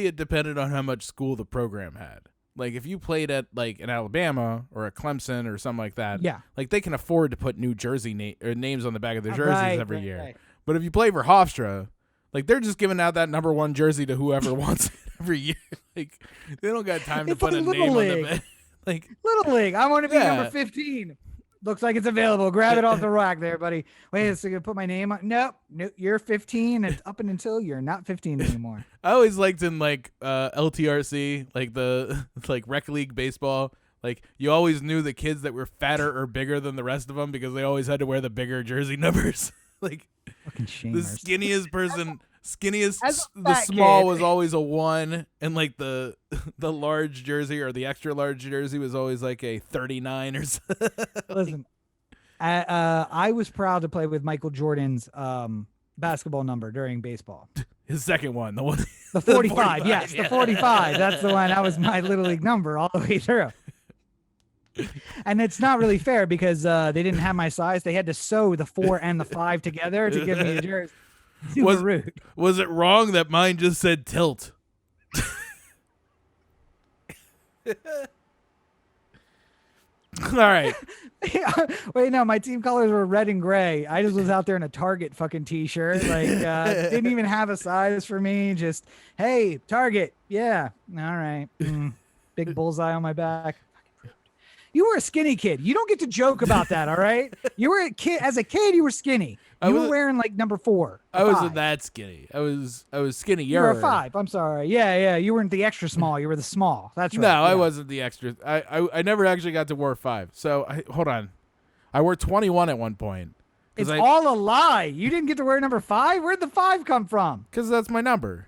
it depended on how much school the program had. Like if you played at like an Alabama or a Clemson or something like that, like they can afford to put New Jersey names on the back of their jerseys every year. Right. But if you play for Hofstra, like they're just giving out that number 1 jersey to whoever wants it every year. Like they don't got time to put a name on the back. Like Little League, I want to be number 15. Looks like it's available. Grab it off the rack there, buddy. Wait, so you put my name on? Nope, you're 15, and up and until you're not 15 anymore. I always liked in like LTRC, like the like rec league baseball. Like you always knew the kids that were fatter or bigger than the rest of them because they always had to wear the bigger jersey numbers. Like fucking the skinniest person, the small was always a 1, and like the large jersey or the extra large jersey was always like a 39 or something. Listen, I was proud to play with Michael Jordan's basketball number during baseball. His second one, the 45. 45, yes, the 45. That's the one. That was my Little League number all the way through. And it's not really fair because they didn't have my size. They had to sew the 4 and the 5 together to give me a jersey. Super rude. Was it wrong that mine just said tilt? All right. Wait, no, my team colors were red and gray. I just was out there in a Target fucking t-shirt. Like, didn't even have a size for me. Just, hey, Target. Yeah. All right. Big bullseye on my back. You were a skinny kid. You don't get to joke about that, all right? You were a kid. As a kid, you were skinny. You were wearing like number 4. I wasn't that skinny. I was skinny. You were a 5. I'm sorry. Yeah. You weren't the extra small. You were the small. That's right. No, I wasn't the extra. I never actually got to wear 5. So hold on. I wore 21 at one point. It's all a lie. You didn't get to wear number 5. Where'd the 5 come from? Because that's my number.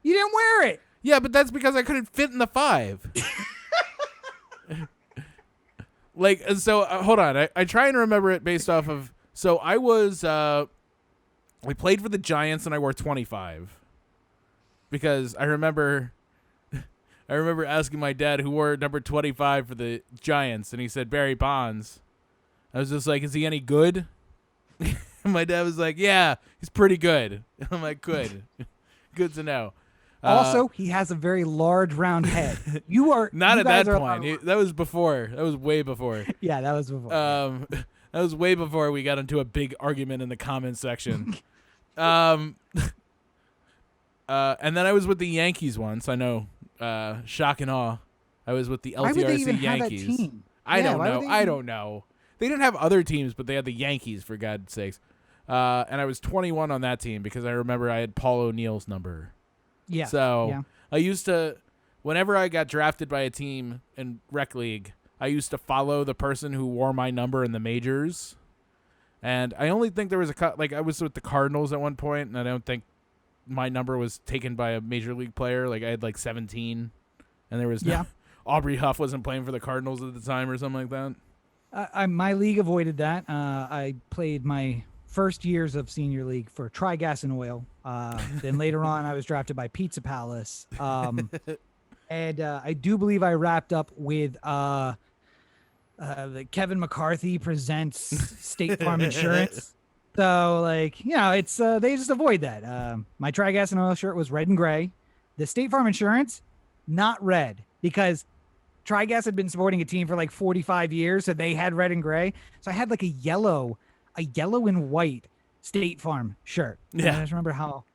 You didn't wear it. Yeah, but that's because I couldn't fit in the 5. Like, so hold on. I try and remember it based off of. So I was, I played for the Giants and I wore 25 because I remember asking my dad who wore number 25 for the Giants, and he said Barry Bonds. I was just like, is he any good? And my dad was like, yeah, he's pretty good. I'm like, good. Good to know. Also, he has a very large round head. You are not at that point. That was before. That was way before. Yeah, that was before. That was way before we got into a big argument in the comments section. And then I was with the Yankees once. I know, shock and awe. I was with the LTRC Why would they even Yankees. Have that team? I don't know. They didn't have other teams, but they had the Yankees, for God's sakes. And I was 21 on that team because I remember I had Paul O'Neill's number. Yeah. So I used to, whenever I got drafted by a team in rec league, I used to follow the person who wore my number in the majors. And I only think there was I was with the Cardinals at one point, and I don't think my number was taken by a major league player. Like I had like 17, and there was Aubrey Huff wasn't playing for the Cardinals at the time or something like that. My league avoided that. I played my first years of senior league for Tri-Gas and Oil. Then later on, I was drafted by Pizza Palace. And I do believe I wrapped up with the Kevin McCarthy presents State Farm Insurance. So like, it's they just avoid that. My Tri-Gas and Oil shirt was red and gray. The State Farm insurance, not red, because Tri-Gas had been supporting a team for like 45 years, so they had red and gray. So I had like a yellow and white State Farm shirt. And Yeah. I just remember how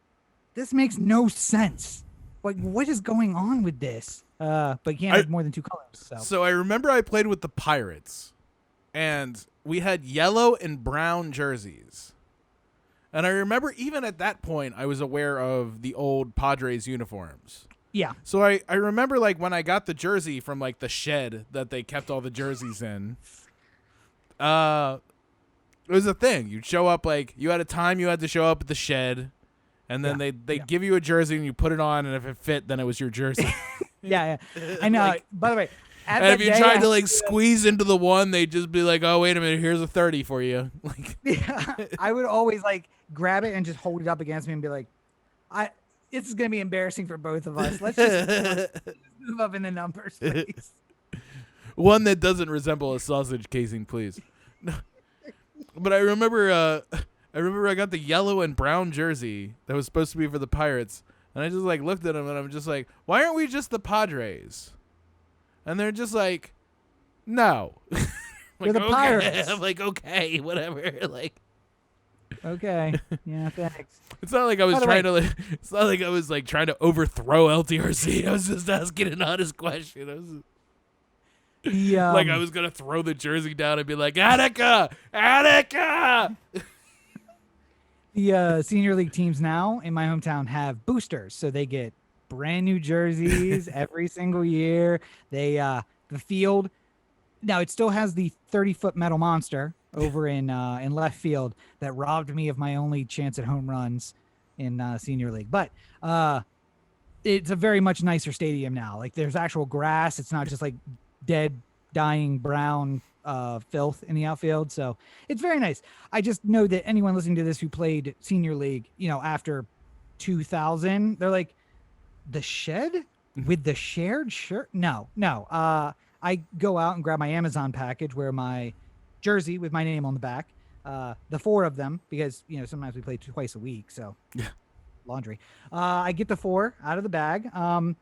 this makes no sense. Like, what is going on with this? But you can't have more than two colors. So I remember I played with the Pirates, and we had yellow and brown jerseys. And I remember even at that point, I was aware of the old Padres uniforms. Yeah. So I remember like when I got the jersey from like the shed that they kept all the jerseys in. It was a thing. You'd show up like you had a time you had to show up at the shed, and then they give you a jersey and you put it on, and if it fit, then it was your jersey. Yeah. I know. By the way, and if you tried to like squeeze into the one, they'd just be like, "Oh, wait a minute, here's a 30 for you." Like, yeah, I would always like grab it and just hold it up against me and be like, this is gonna be embarrassing for both of us. Let's just move up in the numbers, please. One that doesn't resemble a sausage casing, please. But I remember I got the yellow and brown jersey that was supposed to be for the Pirates, and I just like looked at them and I'm just like, why aren't we just the Padres? And they're just like, no. We're the okay. Pirates. I'm like, okay, whatever. Like, okay, yeah, thanks. it's not like I was it's not like I was like trying to overthrow LTRC. I was just asking an honest question. Like I was gonna throw the jersey down and be like, Attica. The senior league teams now in my hometown have boosters, so they get brand new jerseys every single year. They the field now it still has the 30-foot metal monster over in left field that robbed me of my only chance at home runs in senior league, but it's a very much nicer stadium now. Like there's actual grass. It's not just like dead, dying brown filth in the outfield. So it's very nice. I just know that anyone listening to this who played senior league, after 2000, they're like, the shed with the shared shirt? No. I go out and grab my Amazon package where my jersey with my name on the back, the 4 of them, because, sometimes we play twice a week. So yeah. Laundry. I get the 4 out of the bag. And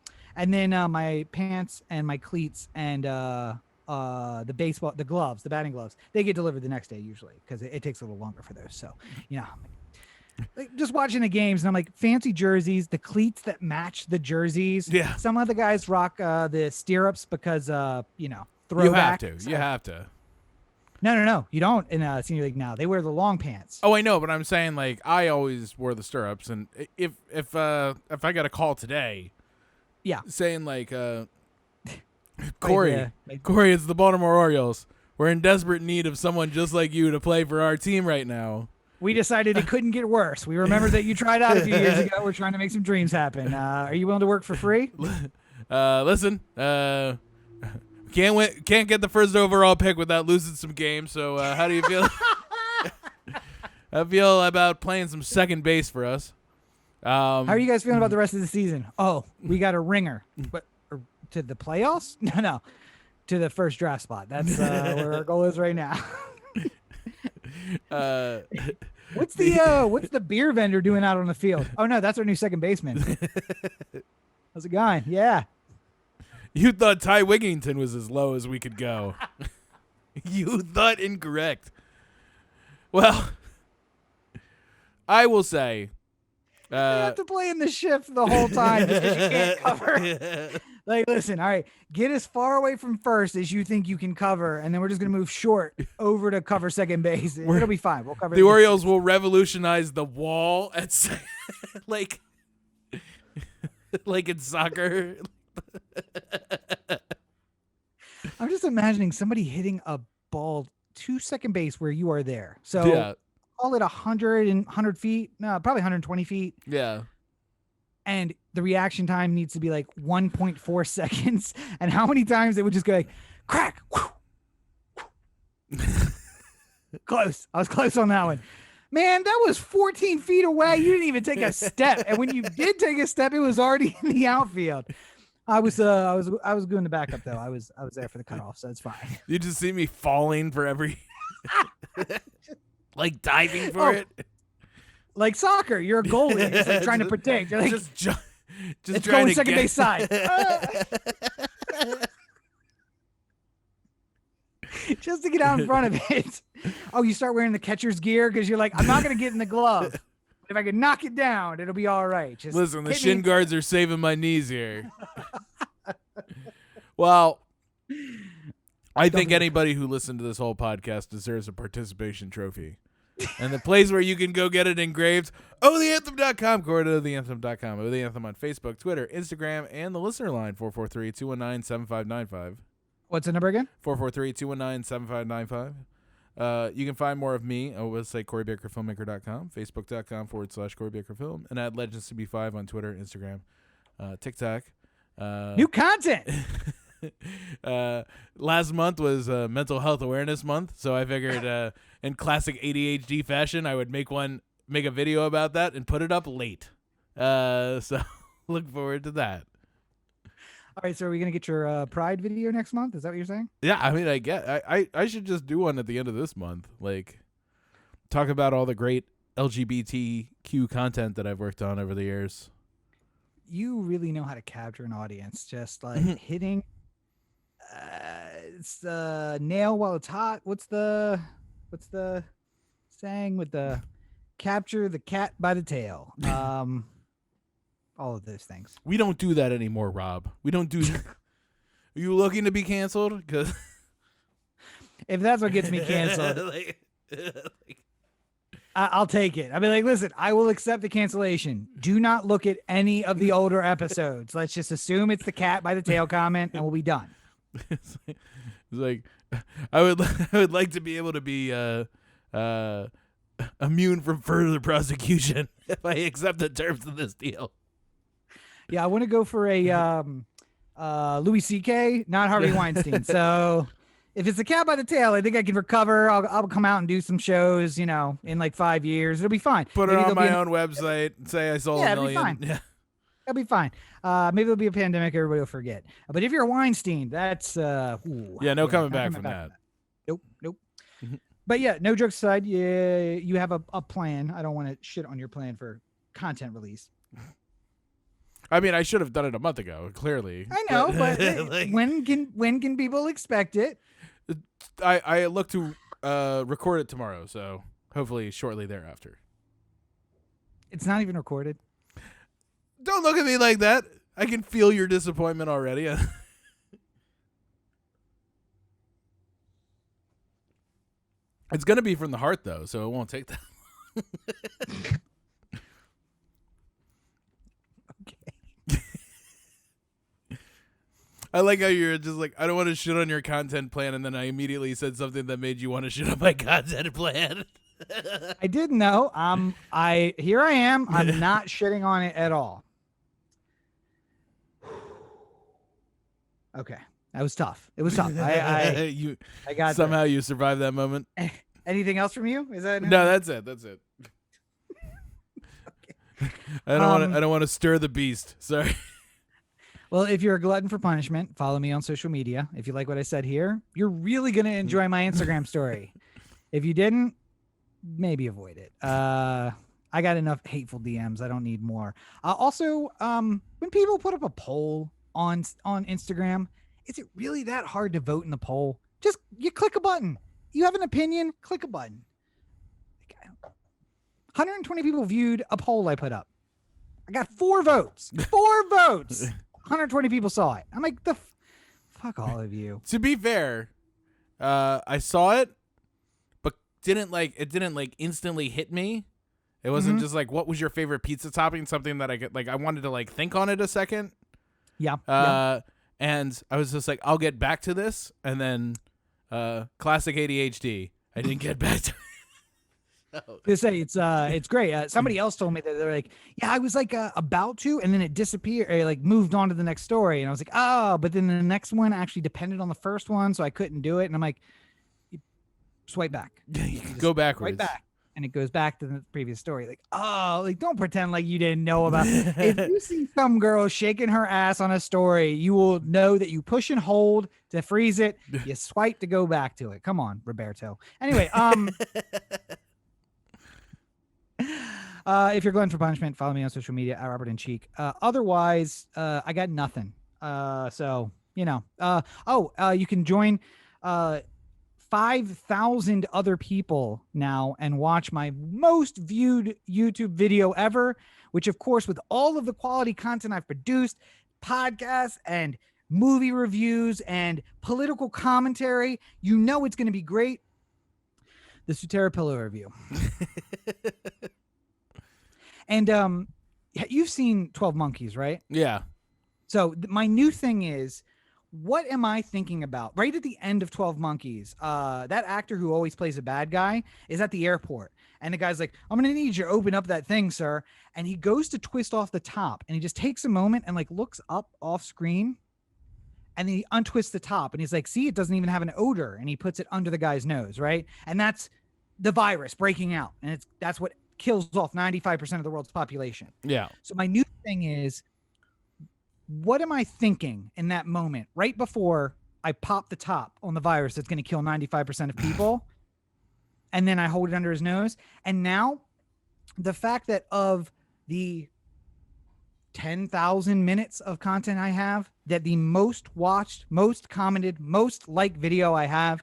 then my pants and my cleats and the gloves, the batting gloves, they get delivered the next day usually because it takes a little longer for those. So, like just watching the games and I'm like, fancy jerseys, the cleats that match the jerseys. Yeah. Some other guys rock the stirrups because, You throwback. have to. No. You don't in senior league now. They wear the long pants. Oh, I know, but I'm saying like I always wore the stirrups, and if I got a call today, yeah, saying like, Cory, it's the Baltimore Orioles. We're in desperate need of someone just like you to play for our team right now. We decided it couldn't get worse. We remembered that you tried out a few years ago. We're trying to make some dreams happen. Are you willing to work for free? Listen, can't get the first overall pick without losing some games. So how do you feel? I feel about playing some second base for us. How are you guys feeling about the rest of the season? Oh, we got a ringer, but to the playoffs? No, to the first draft spot. That's where our goal is right now. What's the beer vendor doing out on the field? Oh no, that's our new second baseman. How's it going? Yeah. You thought Ty Wigington was as low as we could go. You thought incorrect. Well, I will say, you have to play in the shift the whole time just because you can't cover. Like, listen, all right, get as far away from first as you think you can cover, and then we're just going to move short over to cover second base. It'll be fine. We'll cover the Orioles will revolutionize the wall at like in soccer. I'm just imagining somebody hitting a ball to second base where you are there. So yeah. Call it 100 feet. No, probably 120 feet. Yeah. And the reaction time needs to be like 1.4 seconds. And how many times it would just go like, crack. Close. I was close on that one. Man, that was 14 feet away. You didn't even take a step. And when you did take a step, it was already in the outfield. I was doing the backup though. I was there for the cutoff, so it's fine. You just see me falling for every Like diving for it. Like soccer, you're a goalie. It's like trying to protect. You're like, just it's trying going to second base side. Just to get out in front of it. Oh, you start wearing the catcher's gear because you're like, I'm not going to get in the glove. But if I can knock it down, it'll be all right. Just listen, the shin guards are saving my knees here. Well, I think anybody who listened to this whole podcast deserves a participation trophy. And the place where you can go get it engraved, OTheAnthem.com, Cory to OTheAnthem.com, O The Anthem on Facebook, Twitter, Instagram, and the listener line, 443-219-7595. What's the number again? 443-219-7595. You can find more of me on the website, CoryBakerFilmmaker.com, Facebook.com/CoryBakerFilm, and add Legends to be 5 on Twitter, Instagram, TikTok. New content. Last month was Mental Health Awareness Month, so I figured in classic ADHD fashion, I would make a video about that and put it up late. So look forward to that. All right, so are we gonna get your Pride video next month? Is that what you're saying? Yeah, I mean, I should just do one at the end of this month, like talk about all the great LGBTQ content that I've worked on over the years. You really know how to capture an audience, just like hitting it's the nail while it's hot. What's the saying with the capture the cat by the tail? All of those things. We don't do that anymore, Rob. We don't do. Are you looking to be canceled? Because if that's what gets me canceled, I'll take it. I mean, like, listen, I will accept the cancellation. Do not look at any of the older episodes. Let's just assume it's the cat by the tail comment, and we'll be done. It's like I would like to be able to be immune from further prosecution if I accept the terms of this deal. Yeah, I want to go for a Louis C.K., not Harvey Weinstein. So if it's the cat by the tail, I think I can recover. I'll come out and do some shows, in like 5 years. It'll be fine. Put it on my own website and say I sold 1 million. It'll be fine. Yeah. It'll be fine. Maybe there'll be a pandemic. Everybody will forget. But if you're a Weinstein, that's no coming back from that. Nope. But yeah, no jokes aside, you have a plan. I don't want to shit on your plan for content release. I mean, I should have done it a month ago, clearly. I know, but like, when can people expect it? I look to record it tomorrow, so hopefully shortly thereafter. It's not even recorded. Don't look at me like that. I can feel your disappointment already. It's going to be from the heart, though, so it won't take that. I like how you're just like, I don't want to shit on your content plan, and then I immediately said something that made you want to shit on my content plan. I didn't know. Here I am. I'm not shitting on it at all. Okay. That was tough. It was tough. I got somehow you survived that moment. Anything else from you? Is that no? That's it. Okay. I don't want to stir the beast. Sorry. Well, if you're a glutton for punishment, follow me on social media. If you like what I said here, you're really going to enjoy my Instagram story. If you didn't, maybe avoid it. I got enough hateful DMs. I don't need more. Also, when people put up a poll on Instagram, is it really that hard to vote in the poll? Just you click a button. You have an opinion, click a button. 120 people viewed a poll I put up. I got 4 votes. 4 votes. 120 people saw it. I'm like, fuck all of you. To be fair, I saw it, but it didn't instantly hit me. It wasn't just like, what was your favorite pizza topping? Something that I could I wanted to think on it a second. Yeah. And I was just like, I'll get back to this, and then classic ADHD. I didn't get back to it. To say it's great. Somebody else told me that they're like, yeah, I was about to, and then it disappeared, or moved on to the next story, and I was like, oh, but then the next one actually depended on the first one, so I couldn't do it, and I'm like, you swipe back. You can go backwards. Swipe back, and it goes back to the previous story. Like, oh, don't pretend like you didn't know about it. If you see some girl shaking her ass on a story, you will know that you push and hold to freeze it. You swipe to go back to it. Come on, Roberto. Anyway, If you're going for punishment, follow me on social media at Robert and Cheek. Otherwise, I got nothing. So you know. You can join 5,000 other people now and watch my most viewed YouTube video ever, which of course, with all of the quality content I've produced, podcasts and movie reviews and political commentary, you know it's going to be great. The Sutera Pillow review. And you've seen 12 Monkeys, right? Yeah. So my new thing is, what am I thinking about? Right at the end of 12 Monkeys, that actor who always plays a bad guy is at the airport. And the guy's like, I'm going to need you to open up that thing, sir. And he goes to twist off the top. And he just takes a moment and like looks up off screen. And then he untwists the top. And he's like, see, it doesn't even have an odor. And he puts it under the guy's nose, right? And that's the virus breaking out. And that's what kills off 95% of the world's population. Yeah. So my new thing is, what am I thinking in that moment right before I pop the top on the virus that's going to kill 95% of people? And then I hold it under his nose. And now the fact that of the 10,000 minutes of content I have, that the most watched, most commented, most liked video I have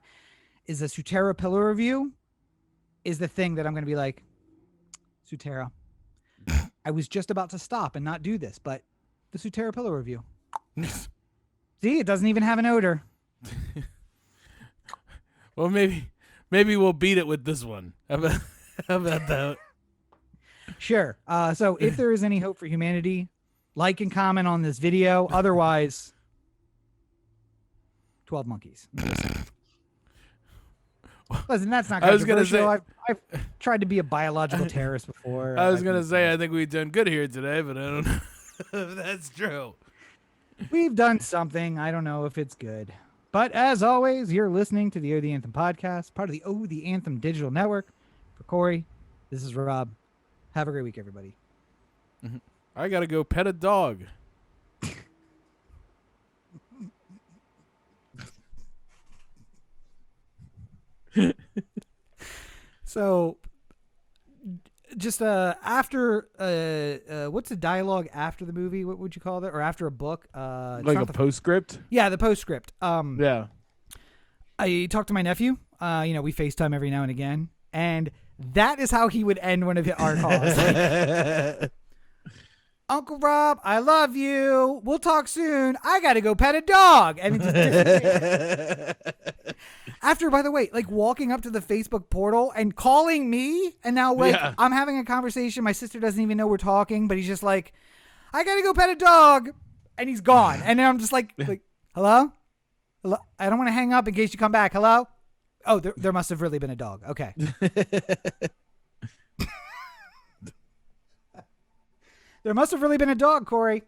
is a Sutera Pillow review, is the thing that I'm going to be like, Sutera, I was just about to stop and not do this, but the Sutera Pillow review. See, it doesn't even have an odor. Well, maybe we'll beat it with this one. How about that? Sure. So if there is any hope for humanity, like and comment on this video. Otherwise, 12 Monkeys. Listen, that's not controversial. I've tried to be a biological terrorist before. I was going to say, I think we've done good here today, but I don't know if that's true. We've done something. I don't know if it's good. But as always, you're listening to the O The Anthem podcast, part of the O The Anthem digital network. For Cory, this is Rob. Have a great week, everybody. Mm-hmm. I got to go pet a dog. So, just after what's the dialogue after the movie? What would you call that? Or after a book? Like a postscript? Yeah, the postscript. Yeah. I talked to my nephew. We FaceTime every now and again, and that is how he would end one of our calls. Uncle Rob, I love you. We'll talk soon. I got to go pet a dog. And it just disappeared. After, by the way, like walking up to the Facebook portal and calling me. And now I'm having a conversation. My sister doesn't even know we're talking, but he's just like, I got to go pet a dog. And he's gone. And then I'm just like, hello? Hello? I don't want to hang up in case you come back. Hello? Oh, there must have really been a dog. Okay. There must have really been a dog, Cory.